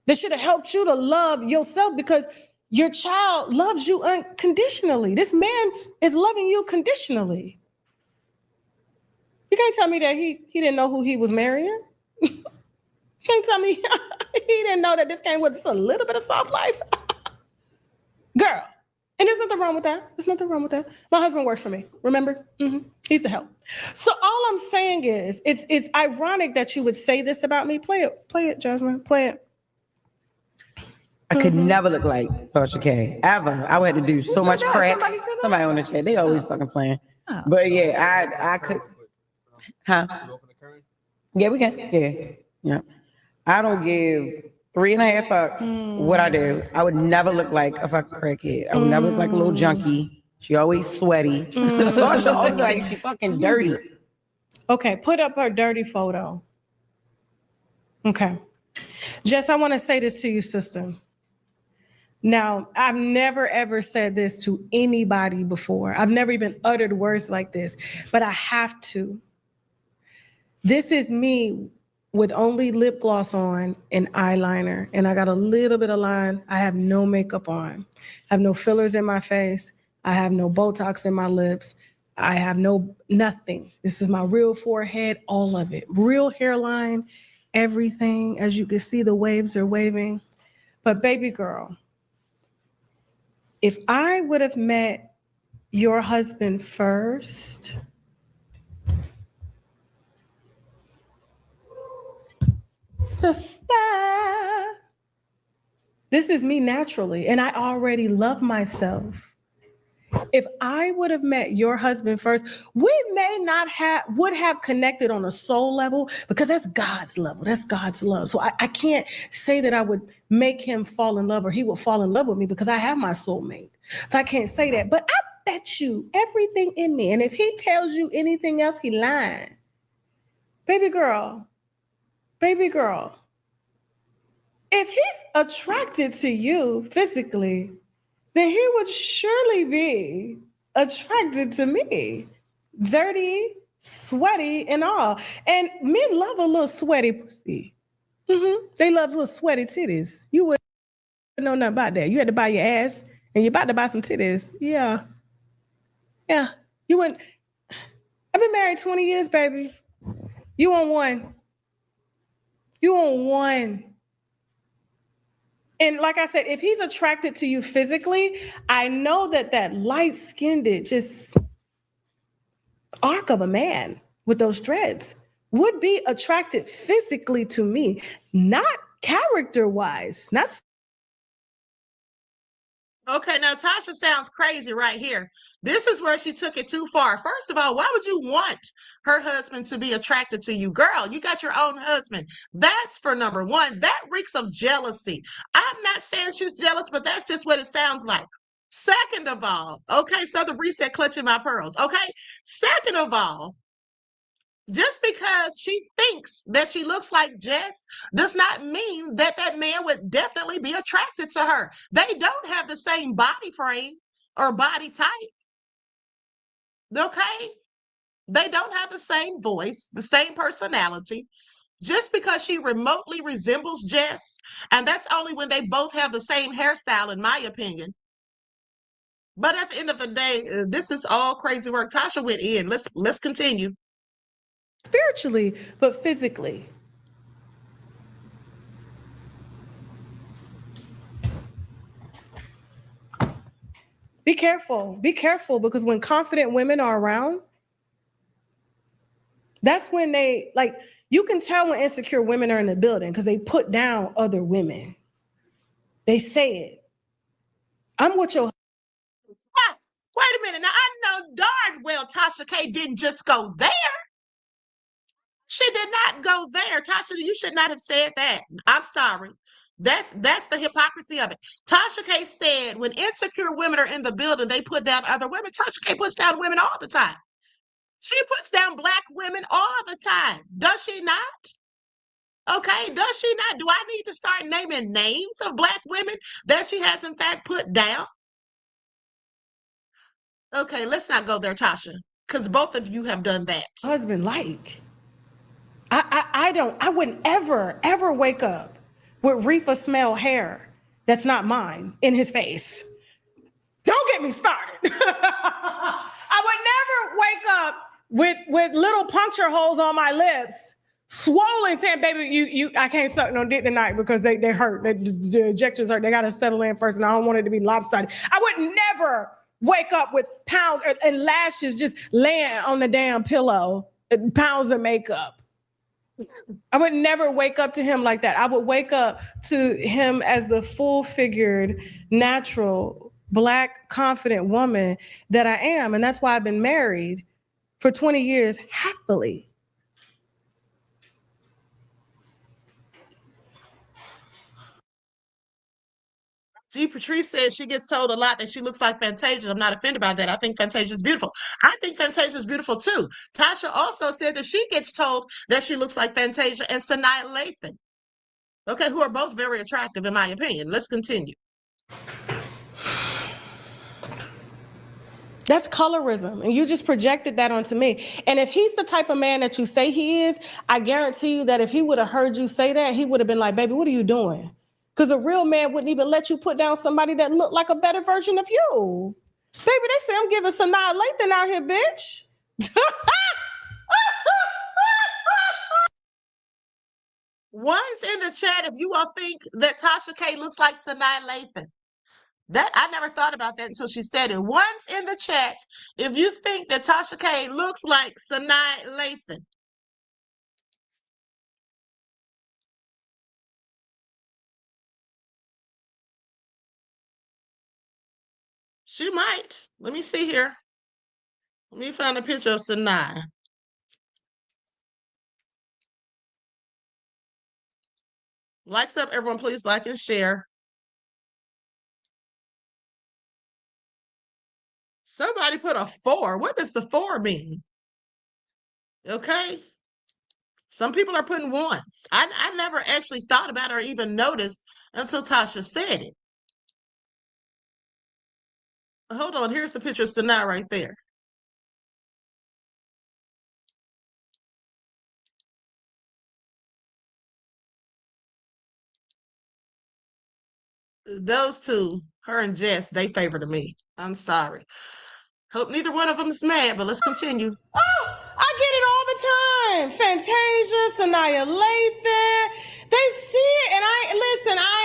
That should have helped you to love yourself, because your child loves you unconditionally. This man is loving you conditionally. You can't tell me that he didn't know who he was marrying. You can't tell me he didn't know that this came with just a little bit of soft life. Girl. And there's nothing wrong with that. There's nothing wrong with that. My husband works for me. Remember? He's the help. So all I'm saying is, it's ironic that you would say this about me. Play it, Jasmine. Play it. I could never look like Tasha K. Ever. I would have to do so much crap. Somebody on the chat. They always fucking playing. Oh. But yeah, I could. Huh? Yeah, we can. Yeah. I don't give 3.5 fucks what I do. I would never look like a fucking crackhead. I would never look like a little junkie. She always sweaty. Tasha always like she fucking dirty. Okay, put up her dirty photo. Okay. Jess, I want to say this to you, sister. Now, I've never, ever said this to anybody before. I've never even uttered words like this, but I have to. This is me with only lip gloss on and eyeliner, and I got a little bit of line. I have no makeup on. I have no fillers in my face. I have no Botox in my lips. I have nothing. This is my real forehead, all of it. Real hairline, everything. As you can see, the waves are waving. But baby girl, if I would have met your husband first, sister, this is me naturally, and I already love myself. If I would have met your husband first, we may not would have connected on a soul level, because that's God's level. That's God's love. So I can't say that I would make him fall in love or he will fall in love with me, because I have my soulmate. So I can't say that. But I bet you everything in me. And if he tells you anything else, he lying. Baby girl, if he's attracted to you physically, then he would surely be attracted to me. Dirty, sweaty, and all. And men love a little sweaty pussy. They love little sweaty titties. You wouldn't know nothing about that. You had to buy your ass, and you're about to buy some titties. Yeah. You wouldn't. I've been married 20 years, baby. You on one. And like I said, if he's attracted to you physically, I know that light-skinned, just arc of a man with those dreads would be attracted physically to me, not character-wise. Okay, now Tasha sounds crazy right here. This is where she took it too far. First of all, why would you want her husband to be attracted to you? Girl, you got your own husband. That's for number one. That reeks of jealousy. I'm not saying she's jealous, but that's just what it sounds like. Second of all, okay, Southern Reset clutching my pearls. Okay, second of all, just because she thinks that she looks like Jess does not mean that that man would definitely be attracted to her. They don't have the same body frame or body type. Okay? They don't have the same voice, the same personality. Just because she remotely resembles Jess, and that's only when they both have the same hairstyle, in my opinion. But at the end of the day, this is all crazy work. Tasha went in. Let's continue. Spiritually, but physically. Be careful, because when confident women are around, that's when they, like, you can tell when insecure women are in the building because they put down other women. They say it. I'm with your. Wait a minute. Now, I know darn well Tasha K didn't just go there. She did not go there. Tasha, you should not have said that. I'm sorry. That's the hypocrisy of it. Tasha K said when insecure women are in the building, they put down other women. Tasha K puts down women all the time. She puts down Black women all the time. Does she not? Okay, does she not? Do I need to start naming names of Black women that she has in fact put down? Okay, let's not go there, Tasha, because both of you have done that. Husband, like, I wouldn't ever wake up with reefer smell hair that's not mine in his face. Don't get me started. I would never wake up with little puncture holes on my lips, swollen, saying, baby, I can't suck no dick tonight because they hurt. The injections hurt. They got to settle in first, and I don't want it to be lopsided. I would never wake up with pounds and lashes just laying on the damn pillow, pounds of makeup. I would never wake up to him like that. I would wake up to him as the full-figured, natural, Black, confident woman that I am. And that's why I've been married for 20 years happily. G. Patrice says she gets told a lot that she looks like Fantasia. I'm not offended by that. I think Fantasia is beautiful. I think Fantasia is beautiful too. Tasha also said that she gets told that she looks like Fantasia and Sanaa Lathan. Okay, who are both very attractive in my opinion. Let's continue. That's colorism, and you just projected that onto me. And if he's the type of man that you say he is, I guarantee you that if he would have heard you say that, he would have been like, baby, what are you doing? Because a real man wouldn't even let you put down somebody that looked like a better version of you. Baby, they say I'm giving Sanaa Lathan out here, bitch. One's in the chat if you all think that Tasha K looks like Sanaa Lathan. That I never thought about that until she said it. One's in the chat if you think that Tasha K looks like Sanaa Lathan. She might. Let me see here. Let me find a picture of Sanaa. Likes up, everyone. Please like and share. Somebody put a 4. What does the 4 mean? Okay. Some people are putting 1s. I never actually thought about it or even noticed until Tasha said it. Hold on. Here's the picture of Sanaa right there. Those two, her and Jess, they favor to me. I'm sorry. Hope neither one of them is mad, but let's continue. Oh, I get it all the time. Fantasia, Sanaya Lathan. They see it, and I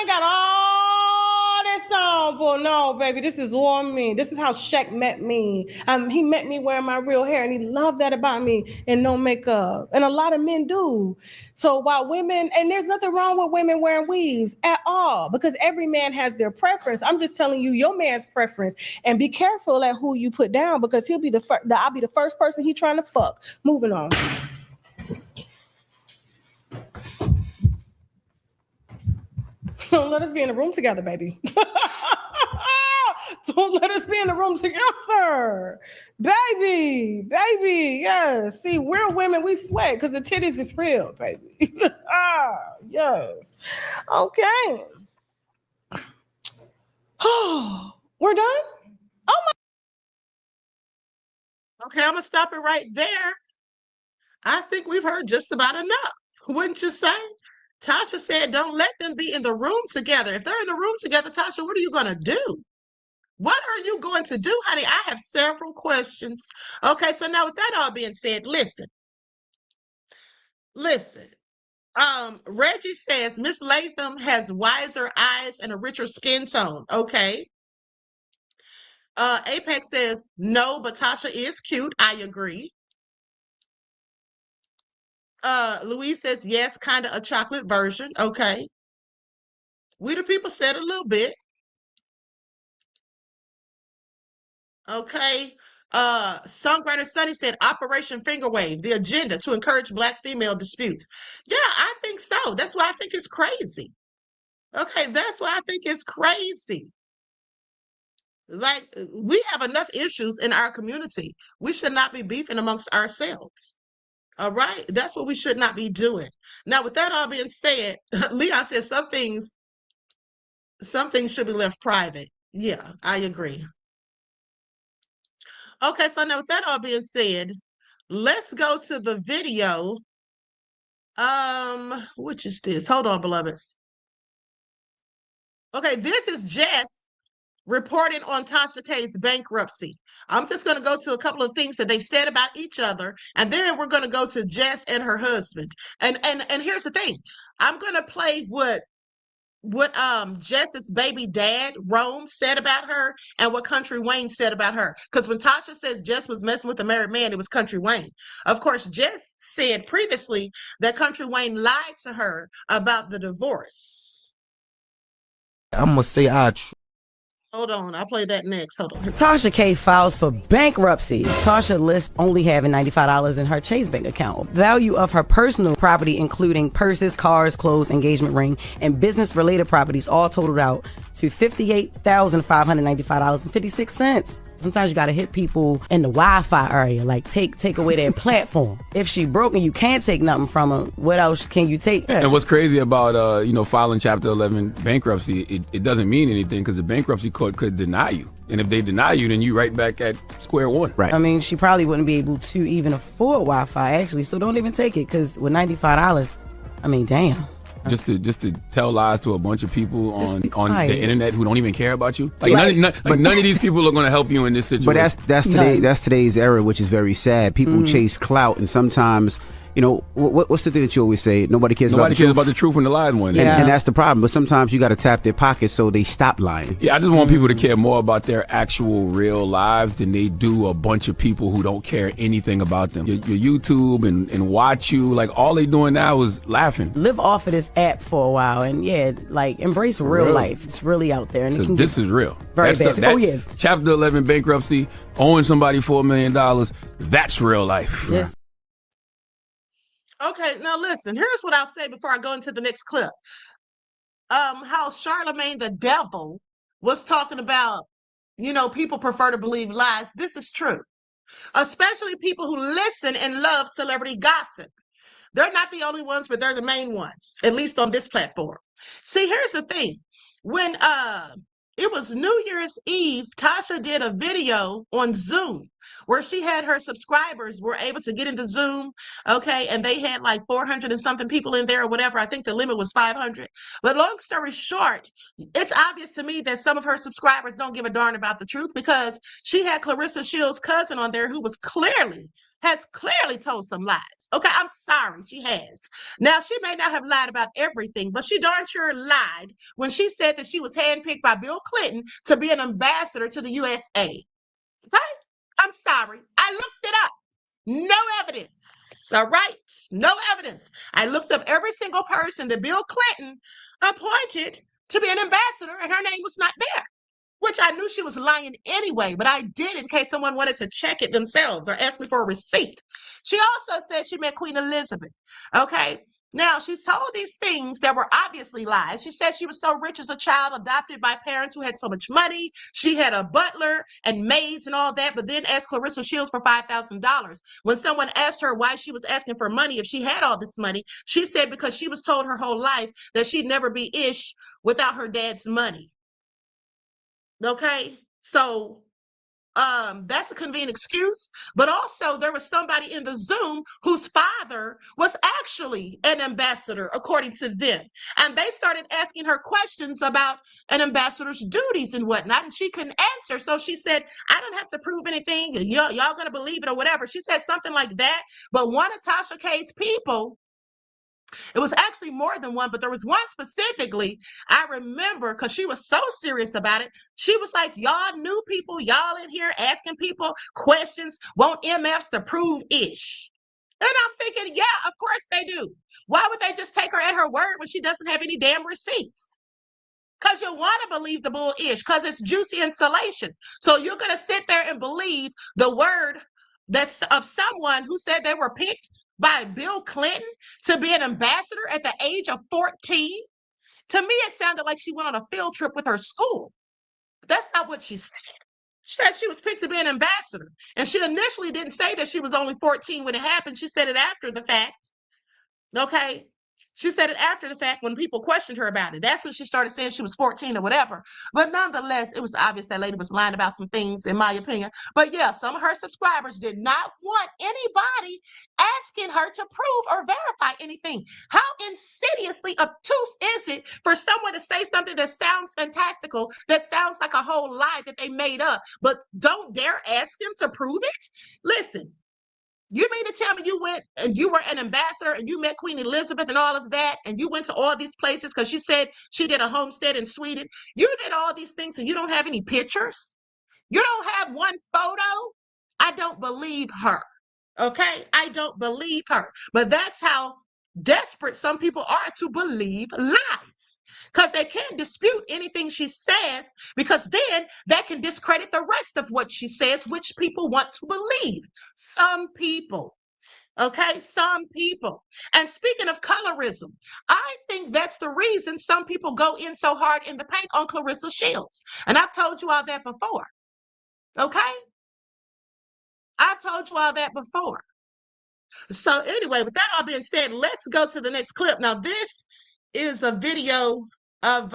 ain't got all that song, but no, baby, this is all me. This is how Shaq met me. He met me wearing my real hair, and he loved that about me, and no makeup. And a lot of men do. So while women, and there's nothing wrong with women wearing weaves at all, because every man has their preference. I'm just telling you your man's preference, and be careful at who you put down, because he'll be I'll be the first person he trying to fuck. Moving on. Don't let us be in the room together, baby. Don't let us be in the room together. Baby, yes. See, real women, we sweat because the titties is real, baby. Yes. Okay. Oh, we're done? Oh, my. Okay, I'm going to stop it right there. I think we've heard just about enough. Wouldn't you say? Tasha said, don't let them be in the room together. If they're in the room together, Tasha, what are you going to do? What are you going to do, honey? I have several questions. Okay, so now with that all being said, listen. Reggie says Miss Latham has wiser eyes and a richer skin tone. Okay. Apex says no, but Tasha is cute. I agree. Louise says yes, kind of a chocolate version. Okay. We the people said a little bit. Okay. Songwriter Sunny said Operation Finger Wave, the agenda to encourage Black female disputes. Yeah, I think so. That's why I think it's crazy. Okay, that's why I think it's crazy. Like, we have enough issues in our community. We should not be beefing amongst ourselves. All right? That's what we should not be doing. Now, with that all being said, Leon says some things should be left private. Yeah, I agree. Okay, so now with that all being said, let's go to the video. Which is this? Hold on, beloveds. Okay, this is Jess reporting on Tasha K's bankruptcy. I'm just going to go to a couple of things that they've said about each other, and then we're going to go to Jess and her husband. And here's the thing. I'm going to play what Jess's baby dad, Rome, said about her and what Country Wayne said about her. Because when Tasha says Jess was messing with a married man, it was Country Wayne. Of course, Jess said previously that Country Wayne lied to her about the divorce. I'm going to say Hold on, I'll play that next. Hold on. Tasha K files for bankruptcy. Tasha lists only having $95 in her Chase Bank account. Value of her personal property, including purses, cars, clothes, engagement ring, and business-related properties, all totaled out to $58,595.56. Sometimes you gotta hit people in the Wi-Fi area, like take away their platform. If she broke and you can't take nothing from her, what else can you take? And what's crazy about filing Chapter 11 bankruptcy, it doesn't mean anything because the bankruptcy court could deny you. And if they deny you, then you right back at square one. Right. I mean, she probably wouldn't be able to even afford Wi-Fi, actually. So don't even take it, because with $95, I mean, damn. Just to tell lies to a bunch of people on the internet who don't even care about you. Like none of these people are going to help you in this situation. But that's today's era, which is very sad. People chase clout, and sometimes you know, what's the thing that you always say? Nobody cares about the truth. About the truth and the lies one. And that's the problem. But sometimes you got to tap their pockets so they stop lying. Yeah, I just want people to care more about their actual real lives than they do a bunch of people who don't care anything about them. Your YouTube and watch you, like all they doing now is laughing. Live off of this app for a while and like embrace real life. It's really out there. And this is real. Very bad. Chapter 11 bankruptcy, owing somebody $4 million, that's real life. Yes. Okay, now listen, here's what I'll say before I go into the next clip. How Charlemagne the devil was talking about, people prefer to believe lies. This is true. Especially people who listen and love celebrity gossip. They're not the only ones, but they're the main ones, at least on this platform. See, here's the thing. When it was New Year's Eve, Tasha did a video on Zoom where she had her subscribers were able to get into Zoom, okay, and they had like 400 and something people in there or whatever. I think the limit was 500. But long story short, it's obvious to me that some of her subscribers don't give a darn about the truth because she had Clarissa Shields' cousin on there who has clearly told some lies. Okay, I'm sorry, she has. Now, she may not have lied about everything, but she darn sure lied when she said that she was handpicked by Bill Clinton to be an ambassador to the USA. Okay? I'm sorry. I looked it up. No evidence. All right? No evidence. I looked up every single person that Bill Clinton appointed to be an ambassador, and her name was not there. Which I knew she was lying anyway, but I did in case someone wanted to check it themselves or ask me for a receipt. She also said she met Queen Elizabeth. Okay. Now, she's told these things that were obviously lies. She said she was so rich as a child, adopted by parents who had so much money. She had a butler and maids and all that, but then asked Clarissa Shields for $5,000. When someone asked her why she was asking for money if she had all this money, she said because she was told her whole life that she'd never be ish without her dad's money. Okay, so that's a convenient excuse, but also there was somebody in the Zoom whose father was actually an ambassador, according to them. And they started asking her questions about an ambassador's duties and whatnot, and she couldn't answer. So she said, I don't have to prove anything. Y'all gonna believe it or whatever. She said something like that, but one of Tasha K's people, it was actually more than one, but there was one specifically I remember because she was so serious about it. She was like, y'all new people, y'all in here asking people questions, want MFs to prove ish. And I'm thinking, yeah, of course they do. Why would they just take her at her word when she doesn't have any damn receipts? Because you want to believe the bull ish because it's juicy and salacious. So you're going to sit there and believe the word that's of someone who said they were picked by Bill Clinton to be an ambassador at the age of 14? To me, it sounded like she went on a field trip with her school. But that's not what she said. She said she was picked to be an ambassador. And she initially didn't say that she was only 14 when it happened. She said it after the fact. Okay? She said it after the fact when people questioned her about it. That's when she started saying she was 14 or whatever. But nonetheless, it was obvious that lady was lying about some things, in my opinion. But yeah, some of her subscribers did not want anybody asking her to prove or verify anything. How insidiously obtuse is it for someone to say something that sounds fantastical, that sounds like a whole lie that they made up, but don't dare ask them to prove it? Listen. You mean to tell me you went and you were an ambassador and you met Queen Elizabeth and all of that, and you went to all these places because she said she did a homestead in Sweden? You did all these things and you don't have any pictures? You don't have one photo? I don't believe her. Okay? I don't believe her. But that's how desperate some people are to believe lies. Because they can't dispute anything she says, because then that can discredit the rest of what she says, which people want to believe. Some people. Okay, some people. And speaking of colorism, I think that's the reason some people go in so hard in the paint on Clarissa Shields. And I've told you all that before. Okay? I've told you all that before. So anyway, with that all being said, let's go to the next clip. Now, this is a video of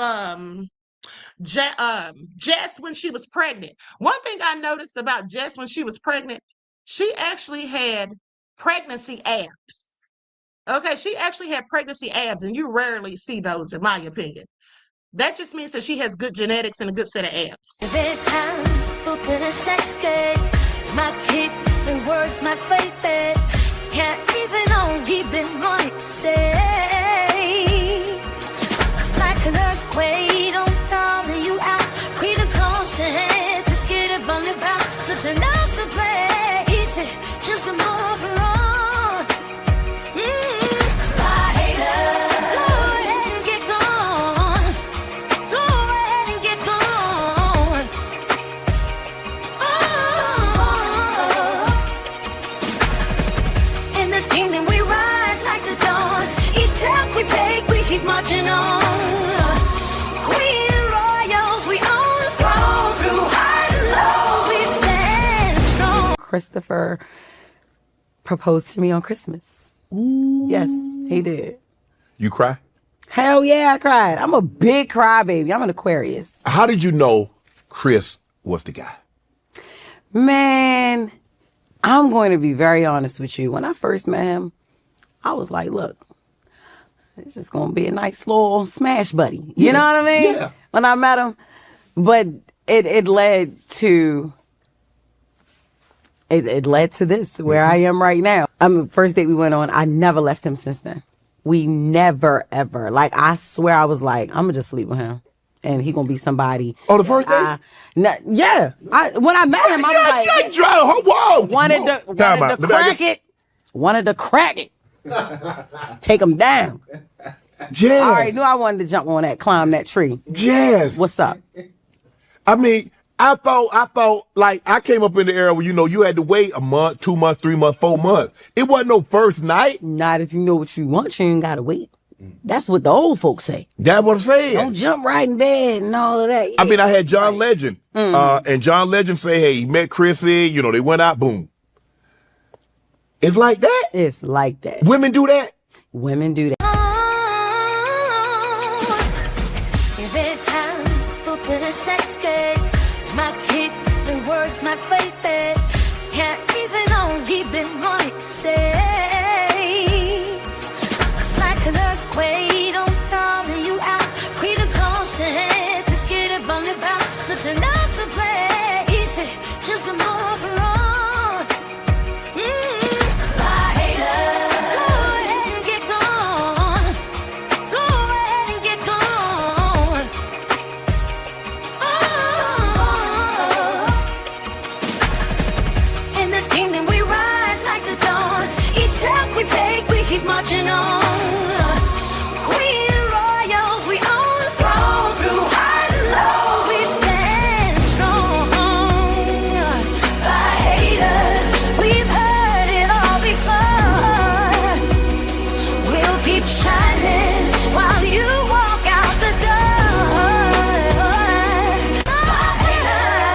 Jess when she was pregnant. One thing I noticed about Jess when she was pregnant, she actually had pregnancy abs. Okay, she actually had pregnancy abs, and you rarely see those, in my opinion. That just means that she has good genetics and a good set of abs. Every time booking a sex game, my people and words, my faith, can't even on, keeping on it safe. It's like an earthquake, don't follow you out. Creep close to head, just get it from the back. Such a nice place, just a more for all. Keep marching on. Queen royals, we own the throne. Through highs and lows, we stand strong. Christopher proposed to me on Christmas. Ooh. Yes, he did. You cry? Hell yeah, I cried. I'm a big crybaby. I'm an Aquarius. How did you know Chris was the guy? Man, I'm going to be very honest with you. When I first met him, I was like, look, it's just going to be a nice little smash buddy. You know what I mean? Yeah. When I met him. But it led to this, where I am right now. First date we went on, I never left him since then. We never, ever. Like, I swear I was like, I'm going to just sleep with him. And he going to be somebody. Oh, the first date? Yeah. When I met him, I was like, whoa. Wanted to crack it. Take him down. Jess. I already knew I wanted to jump on that, climb that tree. Jess. What's up? I mean, I thought like I came up in the era where, you had to wait a month, 2 months, 3 months, 4 months. It wasn't no first night. Not if you know what you want, you ain't gotta wait. That's what the old folks say. That's what I'm saying. Don't jump right in bed and all of that. Yeah. I mean, I had John Legend. And John Legend say, hey, he met Chrissy, they went out, boom. It's like that? It's like that. Women do that? Women do that. Every time open a sex game, my kick, the words, my faith, can't even on keeping on it safe. It's like an earthquake, don't follow you out. Creep close to head, just get it from the back. Such a nice place, just a more for all. Keep marching on. Queen royals, we own the throne. Through highs and lows, we stand strong. By haters, we've heard it all before. We'll keep shining while you walk out the door. By haters,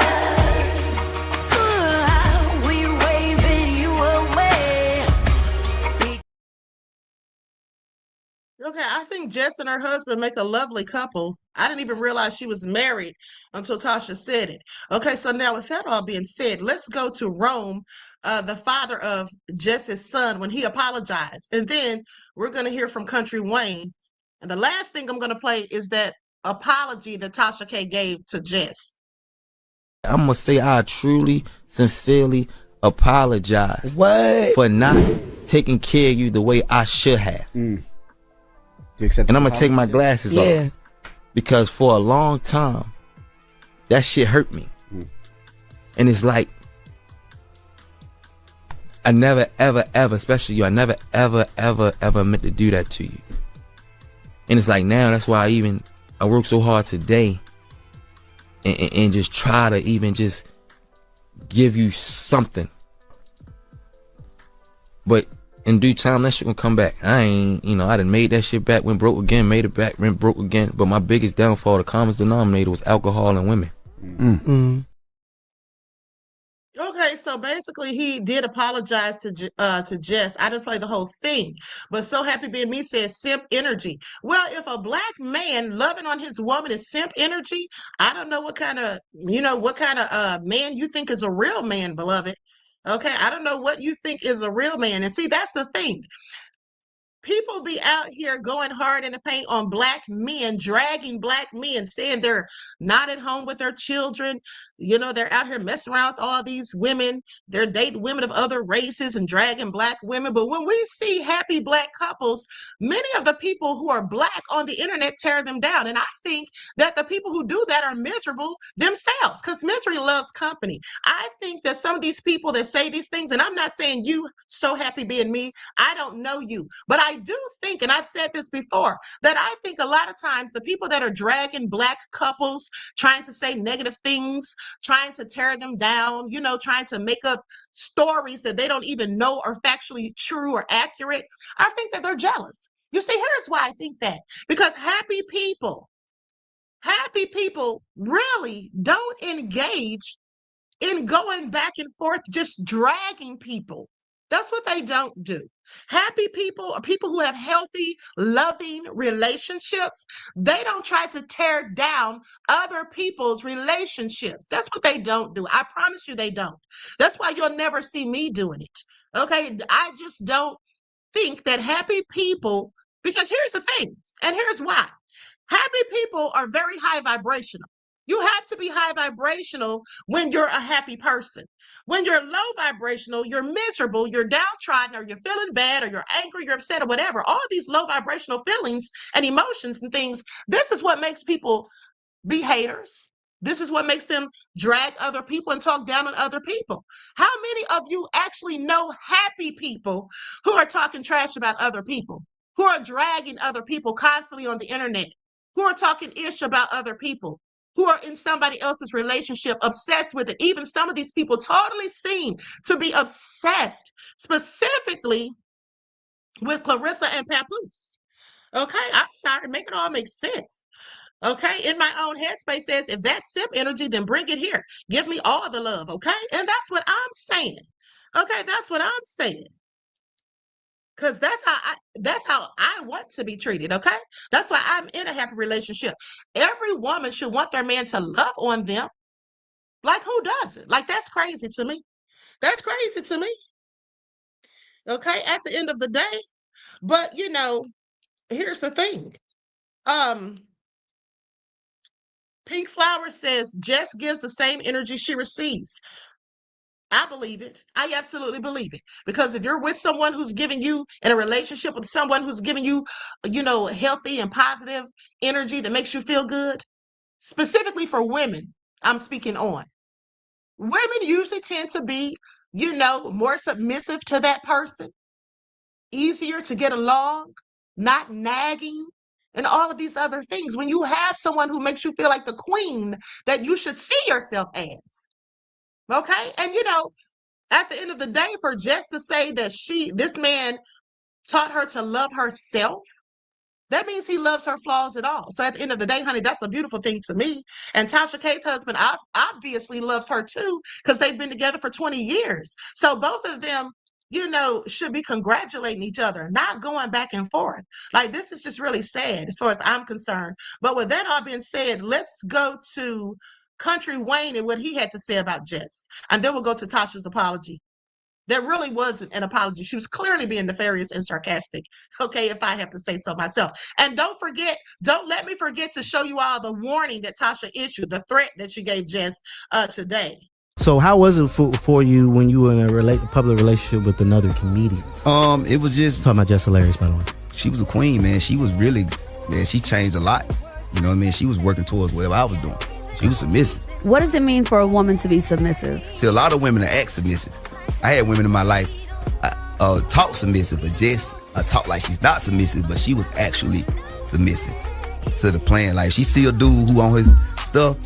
we waving you away. Okay, I think Jess and her husband make a lovely couple. I didn't even realize she was married until Tasha said it. Okay, so now with that all being said, let's go to Rome, the father of Jess's son, when he apologized. And then we're going to hear from Country Wayne. And the last thing I'm going to play is that apology that Tasha K gave to Jess. I'm going to say I truly, sincerely apologize for not taking care of you the way I should have. And I'm going to take my glasses off. Because for a long time, that shit hurt me. And it's like, I never, ever, ever, especially you, I never, ever, ever, ever meant to do that to you. And it's like now, that's why I work so hard today and just try to even just give you something. But in due time, that shit gonna come back. I done made that shit back, went broke again, made it back, went broke again. But my biggest downfall, the common denominator, was alcohol and women. Okay, so basically he did apologize to Jess. I didn't play the whole thing, but So Happy Being Me says simp energy. Well, if a black man loving on his woman is simp energy, I don't know what kind of man you think is a real man, beloved. Okay, I don't know what you think is a real man. And see, that's the thing. People be out here going hard in the paint on black men, dragging black men, saying they're not at home with their children. You know, they're out here messing around with all these women. They're dating women of other races and dragging black women. But when we see happy black couples, many of the people who are black on the internet tear them down. And I think that the people who do that are miserable themselves, because misery loves company. I think that some of these people that say these things, and I'm not saying you so happy being me, I don't know you, but I do think, and I've said this before, that I think a lot of times the people that are dragging black couples, trying to say negative things, trying to tear them down, you know, trying to make up stories that they don't even know are factually true or accurate, I think that they're jealous. You see, here's why I think that. Because happy people really don't engage in going back and forth, just dragging people. That's what they don't do. Happy people are people who have healthy, loving relationships. They don't try to tear down other people's relationships. That's what they don't do. I promise you they don't. That's why you'll never see me doing it. Okay? I just don't think that happy people, because here's the thing, and here's why. Happy people are very high vibrational. You have to be high vibrational when you're a happy person. When you're low vibrational, you're miserable, you're downtrodden, or you're feeling bad, or you're angry, you're upset, or whatever. All these low vibrational feelings and emotions and things, this is what makes people be haters. This is what makes them drag other people and talk down on other people. How many of you actually know happy people who are talking trash about other people, who are dragging other people constantly on the internet, who are talking ish about other people, who are in somebody else's relationship, obsessed with it? Even some of these people totally seem to be obsessed specifically with Clarissa and Papoose. Okay, I'm sorry, make it all make sense. Okay, in my own headspace says, if that's simp energy, then bring it here. Give me all the love, okay? And that's what I'm saying. Okay, that's what I'm saying. Because that's how I want to be treated, okay? That's why I'm in a happy relationship. Every woman should want their man to love on them. Like, who doesn't? Like, that's crazy to me. That's crazy to me. Okay, at the end of the day. But, you know, here's the thing. Pink Flower says, Jess gives the same energy she receives. I believe it. I absolutely believe it. Because if you're with someone who's giving you, in a relationship with someone who's giving you, you know, healthy and positive energy that makes you feel good, specifically for women, I'm speaking on. Women usually tend to be, you know, more submissive to that person, easier to get along, not nagging, and all of these other things. When you have someone who makes you feel like the queen that you should see yourself as. Okay? And, you know, at the end of the day, for Jess to say that this man taught her to love herself, that means he loves her flaws at all. So at the end of the day, honey, that's a beautiful thing to me. And Tasha K's husband obviously loves her too, because they've been together for 20 years. So both of them, you know, should be congratulating each other, not going back and forth. Like, this is just really sad as far as I'm concerned. But with that all being said, let's go to Country Wayne and what he had to say about Jess. And then we'll go to Tasha's apology. There really wasn't an apology. She was clearly being nefarious and sarcastic, okay, if I have to say so myself. And don't let me forget to show you all the warning that Tasha issued, the threat that she gave Jess today. So how was it for you when you were in a public relationship with another comedian? It was just... Talking about Jess Hilarious, by the way. She was a queen, man. She was really... Man, she changed a lot. You know what I mean? She was working towards whatever I was doing. She was submissive. What does it mean for a woman to be submissive? See, a lot of women are act submissive. I had women in my life talk submissive, but Jess talk like she's not submissive, but she was actually submissive to the plan. Like, she see a dude who on his stuff,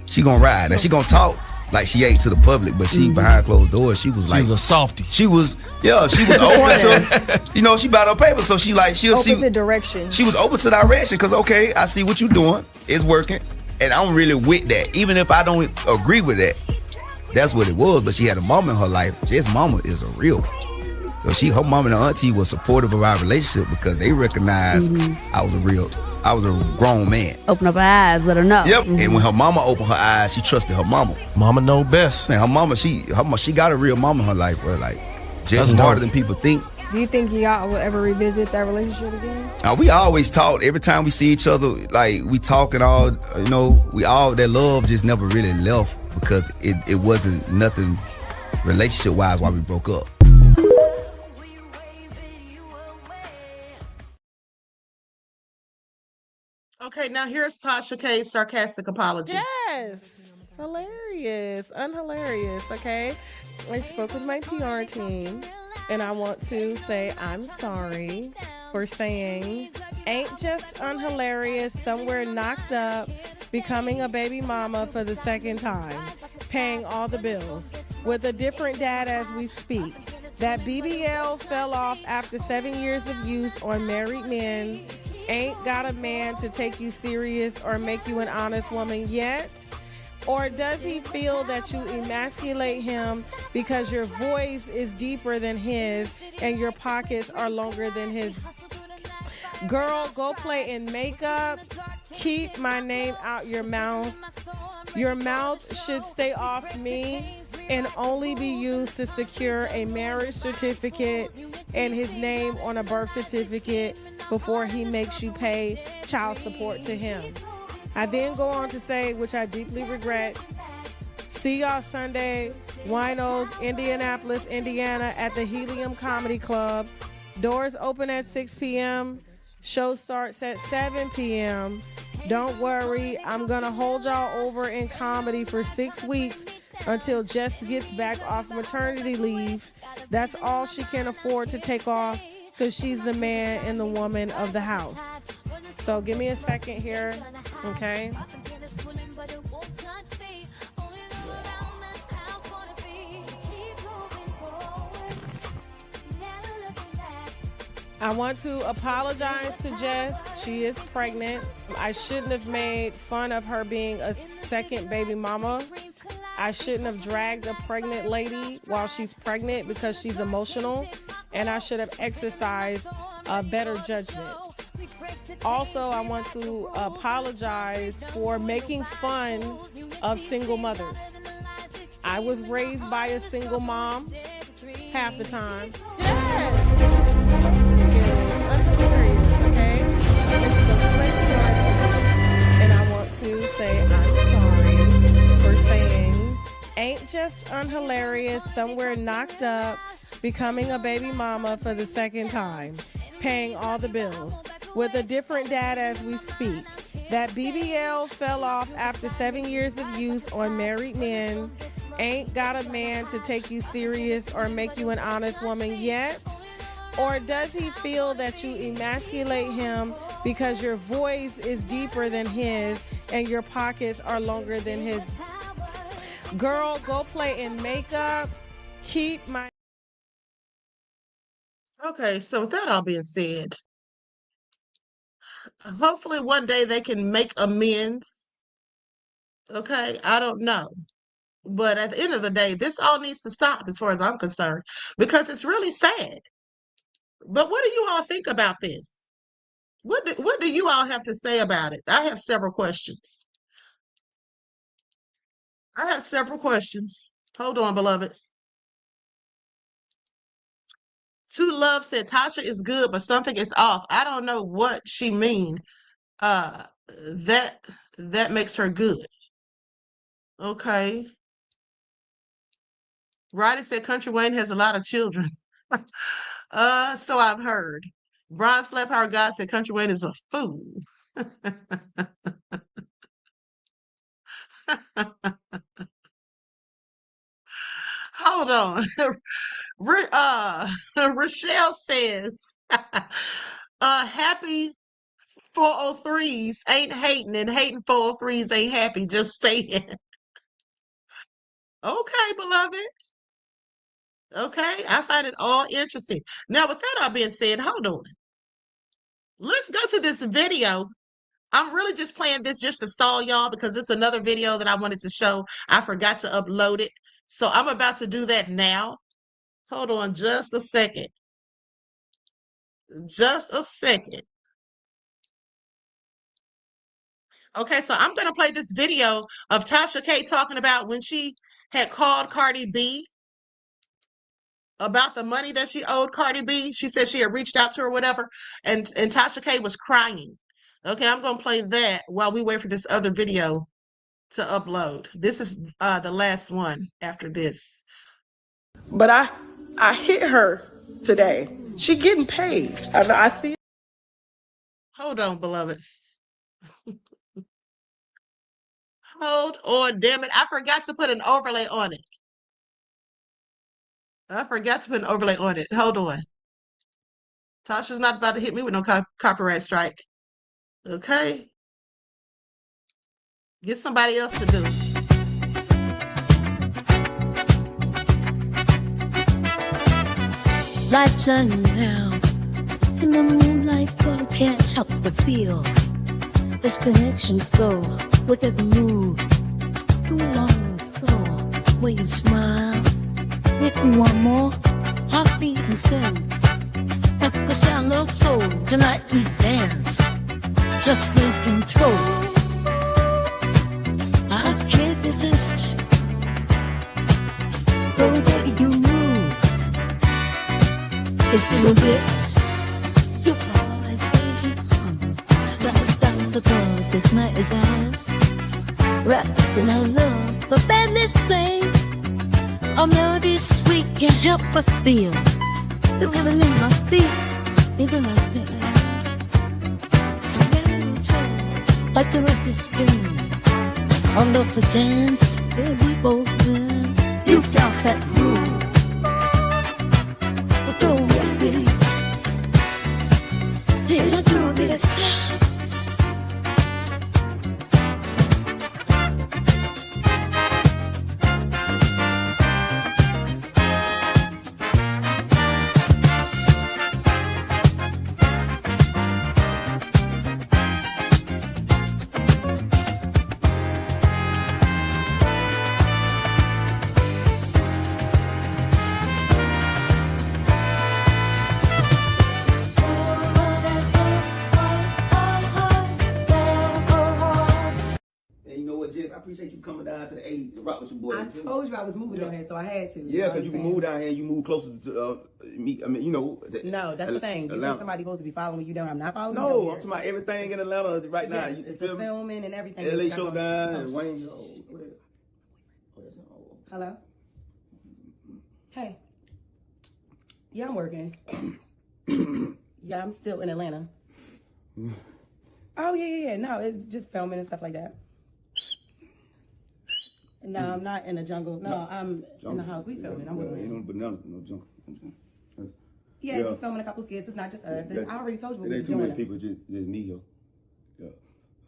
she gonna ride. And she gonna talk like she ain't to the public, but she behind closed doors, she was like... She was a softie. She was open to, you know, she bought her paper, so she'll see... Open to direction. She was open to direction, because, okay, I see what you're doing, it's working, and I'm really with that. Even if I don't agree with that, that's what it was. But she had a mama in her life. Jess' mama is a real one. So her mama and her auntie was supportive of our relationship because they recognized I was a grown man. Open up her eyes, let her know. Yep. And when her mama opened her eyes, she trusted her mama. Mama know best. Man, her mama, she got a real mama in her life, bro. Like, Jess smarter than people think. Do you think y'all will ever revisit that relationship again? We always talk. Every time we see each other, like we talk and all, we all, that love just never really left because it wasn't nothing relationship wise why we broke up. Okay, now here's Tasha K's sarcastic apology. Yes, hilarious, unhilarious. Okay, I spoke with my PR team, and I want to say I'm sorry for saying ain't just unhilarious, somewhere knocked up, becoming a baby mama for the second time, paying all the bills, with a different dad as we speak. That BBL fell off after 7 years of use on married men. Ain't got a man to take you serious or make you an honest woman yet? Or does he feel that you emasculate him because your voice is deeper than his and your pockets are longer than his? Girl, go play in makeup. Keep my name out your mouth. Your mouth should stay off me and only be used to secure a marriage certificate and his name on a birth certificate before he makes you pay child support to him. I then go on to say, which I deeply regret, see y'all Sunday, Winos, Indianapolis, Indiana at the Helium Comedy Club. Doors open at 6 p.m. Show starts at 7 p.m. Don't worry, I'm going to hold y'all over in comedy for 6 weeks until Jess gets back off maternity leave. That's all she can afford to take off because she's the man and the woman of the house. So give me a second here, okay? I want to apologize to Jess. She is pregnant. I shouldn't have made fun of her being a second baby mama. I shouldn't have dragged a pregnant lady while she's pregnant because she's emotional. And I should have exercised better judgment. Also, I want to apologize for making fun of single mothers. I was raised by a single mom half the time. Yes! And I want to say I'm sorry for saying ain't just unhilarious, somewhere knocked up, becoming a baby mama for the second time, paying all the bills, with a different dad as we speak. That BBL fell off after 7 years of use on married men. Ain't got a man to take you serious or make you an honest woman yet? Or does he feel that you emasculate him because your voice is deeper than his and your pockets are longer than his? Girl, go play in makeup. Keep my... Okay, so with that all being said, hopefully one day they can make amends. Okay, I don't know. But at the end of the day, this all needs to stop as far as I'm concerned because it's really sad. But what do you all think about this? What do you all have to say about it? I have several questions. Hold on, beloveds. Two Love said Tasha is good, but something is off. I don't know what she mean. That makes her good. Okay. Roddy said Country Wayne has a lot of children. So I've heard. Bronze Flat Power God said Country Wayne is a fool. Hold on. Rochelle says, happy 403s ain't hating and hating 403s ain't happy. Just saying. Okay, beloved. Okay, I find it all interesting. Now, with that all being said, hold on. Let's go to this video. I'm really just playing this just to stall y'all because it's another video that I wanted to show. I forgot to upload it. So I'm about to do that now. Hold on just a second. Just a second. Okay, so I'm going to play this video of Tasha K talking about when she had called Cardi B about the money that she owed Cardi B. She said she had reached out to her or whatever, and Tasha K was crying. Okay, I'm going to play that while we wait for this other video to upload. This is the last one after this. But I hit her today. She getting paid. I see. Hold on, beloveds. Hold on, damn it. I forgot to put an overlay on it. Hold on. Tasha's not about to hit me with no copyright strike. Okay? Get somebody else to do it. Light shining down in the moonlight, but I can't help but feel this connection flow with every move. Too long flow when you smile. Makes me want more. Heartbeat and sing. At the sound of soul, tonight we dance. Just lose control. I can't resist the way you move. It's been a bliss. Your eyes lazy. Like stars above, this night is ours. Wrapped in our love, the badness flame. Our melody sweet, can't help but feel the rhythm in my feet. Even like that. Like the earth is spinning. All of the dance, where we both live. You got that groove. Here's to this. Jess, I appreciate you coming down to the 80 to rock with your boy. I told you I was moving down here, so I had to. Yeah, because you can move down here and you move closer to me. I mean, you know. No, that's the thing. You think somebody supposed to be following you down. I'm not following you. No, I'm talking about everything in Atlanta right now. Yes, it's the filming and everything. LA Showdown and Wayne. Hello? Hey. Yeah, I'm working. Yeah, I'm still in Atlanta. Oh, yeah. No, it's just filming and stuff like that. No, I'm not in the jungle. No, I'm in the house. We filming. I'm with no banana, no jungle. Yeah, just filming a couple skits. It's not just us. I already told you what we're doing. Too many people just need him.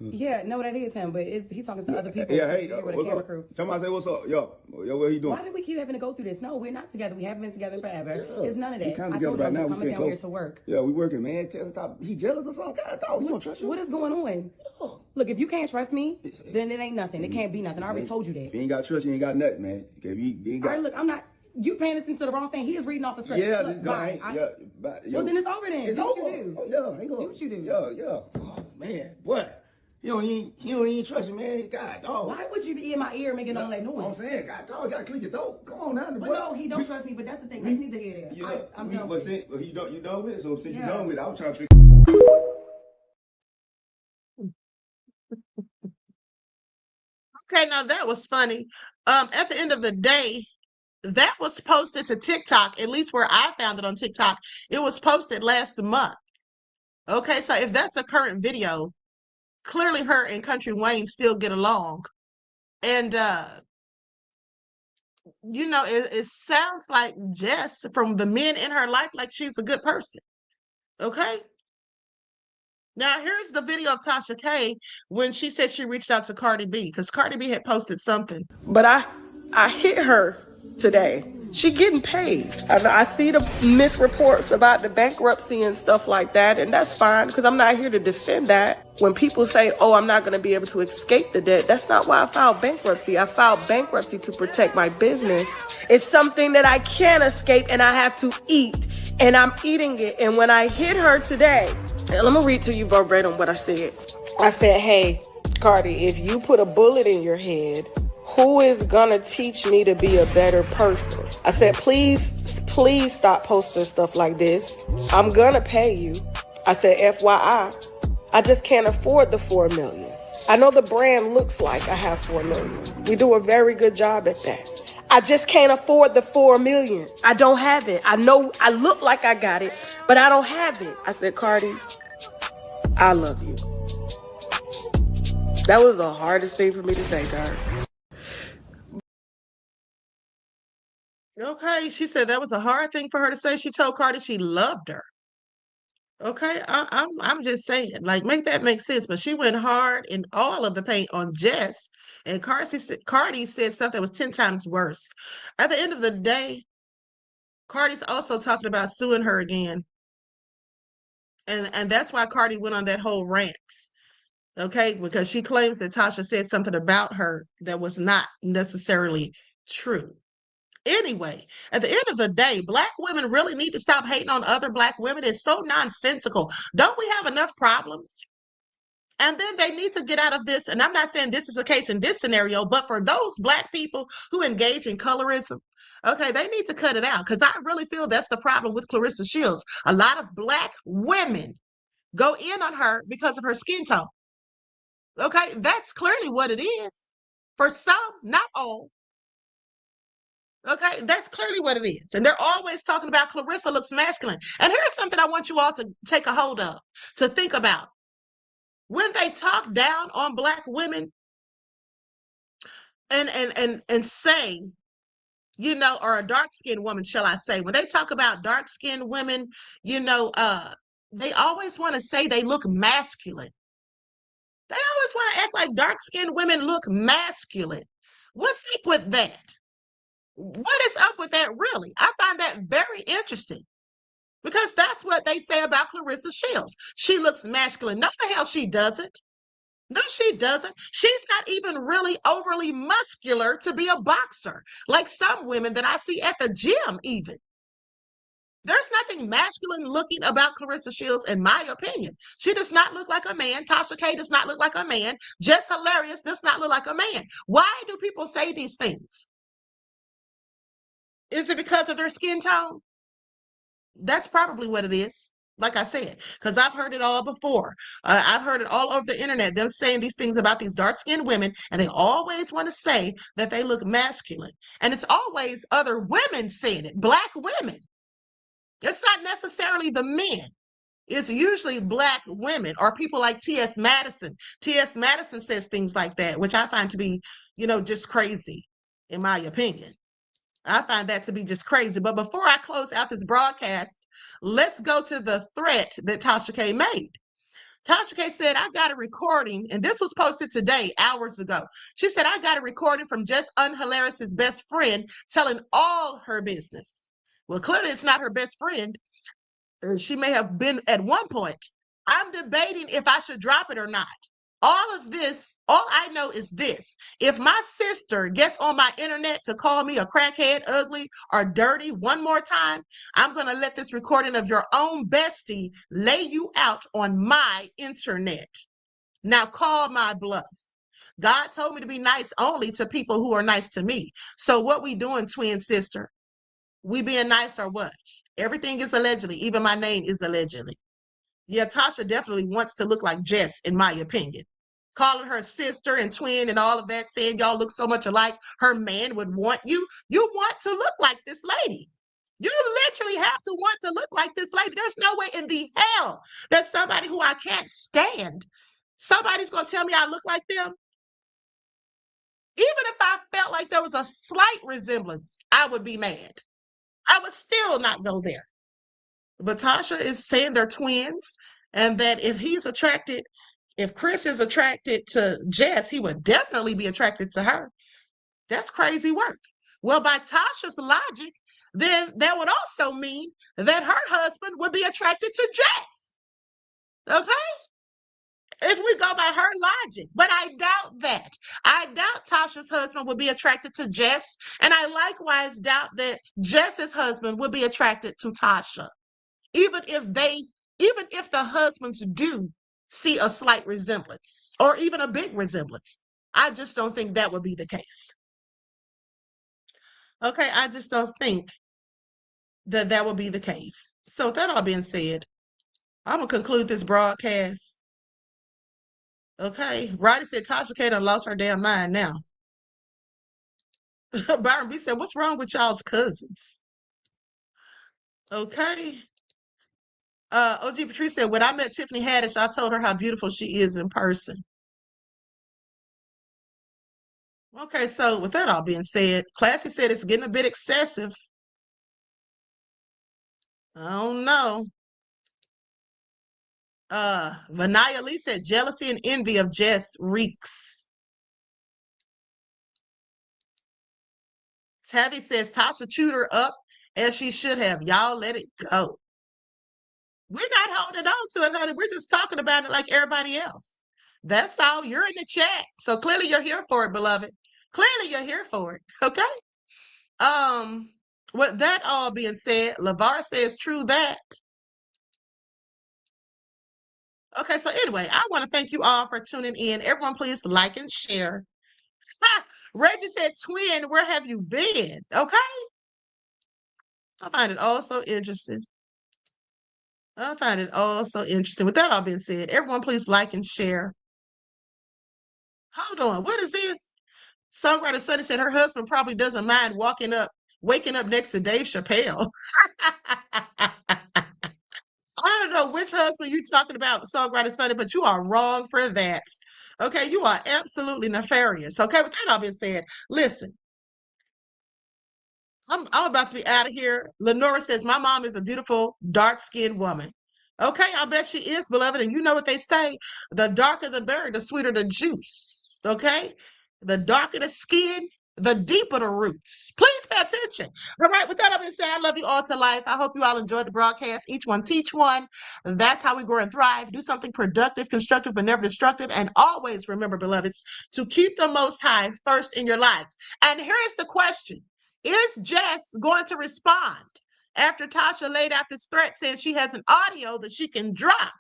Yeah, no, that is him, but he's talking to other people. Yeah, hey, with a camera crew. Somebody say, what's up? Yo, what he doing? Why do we keep having to go through this? No, we're not together. We haven't been together forever. Yeah. It's none of that. We kind of I told together right now. I'm coming down here to work. Yeah, we working, man. Stop. He jealous or something? God, dog, he don't trust you. What is going on? Oh. Look, if you can't trust me, then it ain't nothing. It can't be nothing. I already told you that. If you ain't got trust, you ain't got nothing, man. If you ain't got... All right, look, I'm not... You paying attention to the wrong thing. He is reading off the script. Yeah, look, bye. Well, then it's over then. It's do over. What you do. Oh, yeah, ain't gonna... Do what you do. Yeah. Oh, man, what? He don't even trust you, man. God, dog. Why would you be in my ear making all that noise? I'm saying, God, dog, gotta clean your throat. Come on now. But no, he don't trust me, but that's the thing. Let's need to hear that. Yeah, I'm done with it. But you done with it? So since you done with it, I was trying to Okay, now that was funny. At the end of the day, that was posted to TikTok, at least where I found it on TikTok. It was posted last month. Okay, so if that's a current video, clearly her and Country Wayne still get along. And, you know, it sounds like Jess, from the men in her life, like she's a good person. Okay? Now, here's the video of Tasha K when she said she reached out to Cardi B, because Cardi B had posted something. But I hit her today. She getting paid. I see the misreports about the bankruptcy and stuff like that, and that's fine, because I'm not here to defend that. When people say, oh, I'm not going to be able to escape the debt, that's not why I filed bankruptcy. I filed bankruptcy to protect my business. It's something that I can't escape, and I have to eat, and I'm eating it. And when I hit her today, let me read to you verbatim what I said. I said, hey, Cardi, if you put a bullet in your head, who is gonna teach me to be a better person? I said, please please stop posting stuff like this. I'm gonna pay you. I said, FYI, I just can't afford the $4 million. I know the brand looks like I have $4 million. We do a very good job at that. I just can't afford the $4 million. I don't have it. I know I look like I got it, but I don't have it. I said, Cardi, I love you. That was the hardest thing for me to say to her. Okay, she said that was a hard thing for her to say. She told Cardi she loved her. Okay, I'm just saying, like, make that make sense. But she went hard in all of the paint on Jess, and Cardi said stuff that was 10 times worse. At the end of the day, Cardi's also talking about suing her again, and that's why Cardi went on that whole rant. Okay, because she claims that Tasha said something about her that was not necessarily true. Anyway, at the end of the day, Black women really need to stop hating on other Black women. It's so nonsensical. Don't we have enough problems? And then they need to get out of this. And I'm not saying this is the case in this scenario, but for those Black people who engage in colorism, okay, they need to cut it out, because I really feel that's the problem with Clarissa Shields. A lot of Black women go in on her because of her skin tone. Okay, that's clearly what it is. For some, not all. Okay, that's clearly what it is. And they're always talking about Clarissa looks masculine. And here's something I want you all to take a hold of, to think about. When they talk down on Black women and say, you know, or a dark-skinned woman, shall I say, when they talk about dark-skinned women, you know, they always want to say they look masculine. They always want to act like dark-skinned women look masculine. What's up with that? What is up with that, really? I find that very interesting, because that's what they say about Clarissa Shields. She looks masculine. No, the hell she doesn't. No, she doesn't. She's not even really overly muscular to be a boxer, like some women that I see at the gym even. There's nothing masculine looking about Clarissa Shields, in my opinion. She does not look like a man. Tasha K does not look like a man. Jess Hilarious does not look like a man. Why do people say these things? Is it because of their skin tone? That's probably what it is. Like I said, because I've heard it all before. I've heard it all over the internet, them saying these things about these dark-skinned women, and they always want to say that they look masculine. And it's always other women saying it, Black women. It's not necessarily the men. It's usually Black women or people like T.S. Madison. T.S. Madison says things like that, which I find to be, you know, just crazy, in my opinion. I find that to be just crazy. But before I close out this broadcast, let's go to the threat that Tasha K made. Tasha K said, I got a recording, and this was posted today, hours ago. She said, I got a recording from Jess Unhilarious's best friend telling all her business. Well, clearly it's not her best friend. She may have been at one point. I'm debating if I should drop it or not. All of this, all I know is this. If my sister gets on my internet to call me a crackhead, ugly, or dirty one more time, I'm going to let this recording of your own bestie lay you out on my internet. Now call my bluff. God told me to be nice only to people who are nice to me. So what we doing, twin sister? We being nice or what? Everything is allegedly. Even my name is allegedly. Yeah, Tasha definitely wants to look like Jess, in my opinion. Calling her sister and twin and all of that, saying y'all look so much alike, her man would want you. You want to look like this lady. You literally have to want to look like this lady. There's no way in the hell that somebody who I can't stand, somebody's going to tell me I look like them. Even if I felt like there was a slight resemblance, I would be mad. I would still not go there. But Tasha is saying they're twins, and that if Chris is attracted to Jess, he would definitely be attracted to her. That's crazy work. Well, by Tasha's logic, then that would also mean that her husband would be attracted to Jess. Okay? If we go by her logic. But I doubt that. I doubt Tasha's husband would be attracted to Jess, and I likewise doubt that Jess's husband would be attracted to Tasha. Even if the husbands do see a slight resemblance or even a big resemblance, I just don't think that would be the case. Okay, I just don't think that will be the case. So with that all being said, I'm going to conclude this broadcast. Okay. Roddy said Tasha K done lost her damn mind now. Byron B said, what's wrong with y'all's cousins? Okay. OG Patrice said, when I met Tiffany Haddish, I told her how beautiful she is in person. Okay, so with that all being said, Classy said it's getting a bit excessive. I don't know. Vanaya Lee said jealousy and envy of Jess reeks. Tavi says Tasha chewed her up as she should have. Y'all let it go. We're not holding on to it, honey. We're just talking about it like everybody else. That's all. You're in the chat. So clearly you're here for it, beloved. Clearly you're here for it. Okay? With that all being said, LeVar says true that. Okay, so anyway, I want to thank you all for tuning in. Everyone, please like and share. Reggie said, twin, where have you been? Okay? I find it all so interesting. I find it all so interesting. With that all being said, everyone, please like and share. Hold on. What is this? Songwriter Sunny said her husband probably doesn't mind waking up next to Dave Chappelle. I don't know which husband you're talking about, Songwriter Sunny, but you are wrong for that. Okay, you are absolutely nefarious. Okay, with that all being said, listen. I'm about to be out of here. Lenora says, my mom is a beautiful, dark-skinned woman. Okay, I bet she is, beloved. And you know what they say, the darker the berry, the sweeter the juice. Okay? The darker the skin, the deeper the roots. Please pay attention. All right, with that, I've been saying I love you all to life. I hope you all enjoyed the broadcast. Each one teach one. That's how we grow and thrive. Do something productive, constructive, but never destructive. And always remember, beloveds, to keep the Most High first in your lives. And here's the question. Is Jess going to respond after Tasha laid out this threat saying she has an audio that she can drop?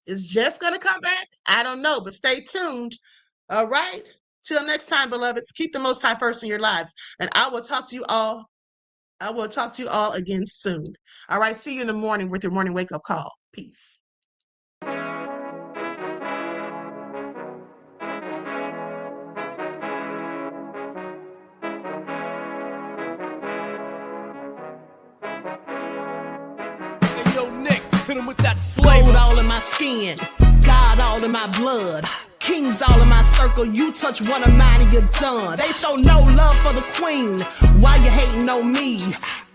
Is Jess going to come back? I don't know, but stay tuned. All right? Till next time, beloveds, keep the Most High first in your lives. And I will talk to you all. I will talk to you all again soon. All right? See you in the morning with your morning wake-up call. Peace. Gold all in my skin, God all in my blood, kings all in my circle. You touch one of mine and you're done. They show no love for the queen. Why you hating on me?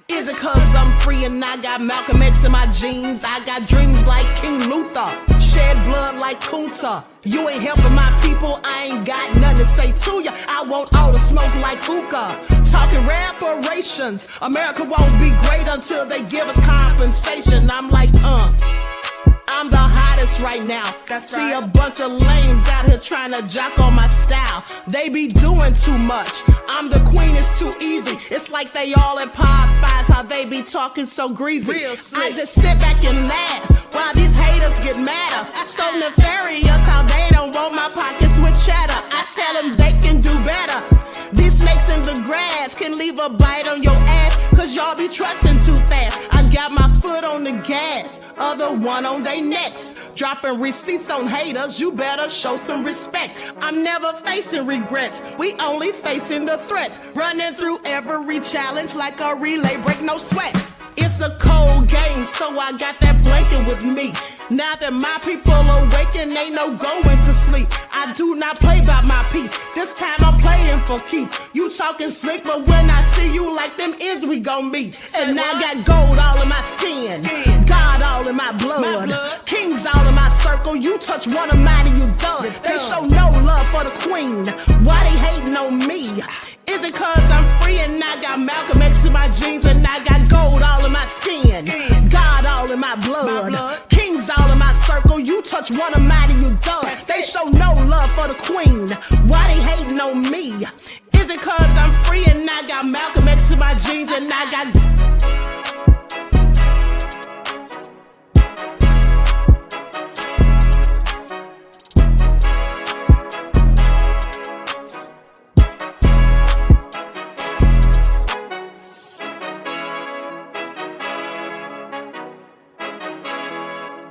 Is it cause I'm free and I got Malcolm X in my jeans? I got dreams like King Luther, shed blood like Kunta. You ain't helping my people, I ain't got nothing to say to ya. I want all the smoke like hookah. Talking reparations, America won't be great until they give us compensation. I'm like, I'm the hottest right now. That's See right. A bunch of lames out here trying to jock on my style. They be doing too much. I'm the queen, it's too easy. It's like they all in Popeyes, how they be talking so greasy. I just sit back and laugh while these haters get madder. So nefarious how they don't want my pockets with cheddar. I tell them they can do better. These snakes in the grass can leave a bite on your ass, cause y'all be trusting too fast. I got my foot on the gas, other one on they necks. Dropping receipts on haters, you better show some respect. I'm never facing regrets, we only facing the threats. Running through every challenge like a relay, break no sweat. It's a cold game, so I got that blanket with me. Now that my people awaken, ain't no going to sleep. I do not play by my piece, this time I'm playing for keeps. You talking slick, but when I see you like them ends, we gon' meet. And I got gold all in my skin, God all in my blood, kings all in my circle. You touch one of mine and you done. They show no love for the queen. Why they hating on me? Is it cause I'm free and I got Malcolm X in my jeans and I got gold all in my skin, God all in my blood, kings all in my circle. You touch one of mine and you done. They show no love for the queen. Why they hating on me? Is it cause I'm free and I got Malcolm X in my jeans and I got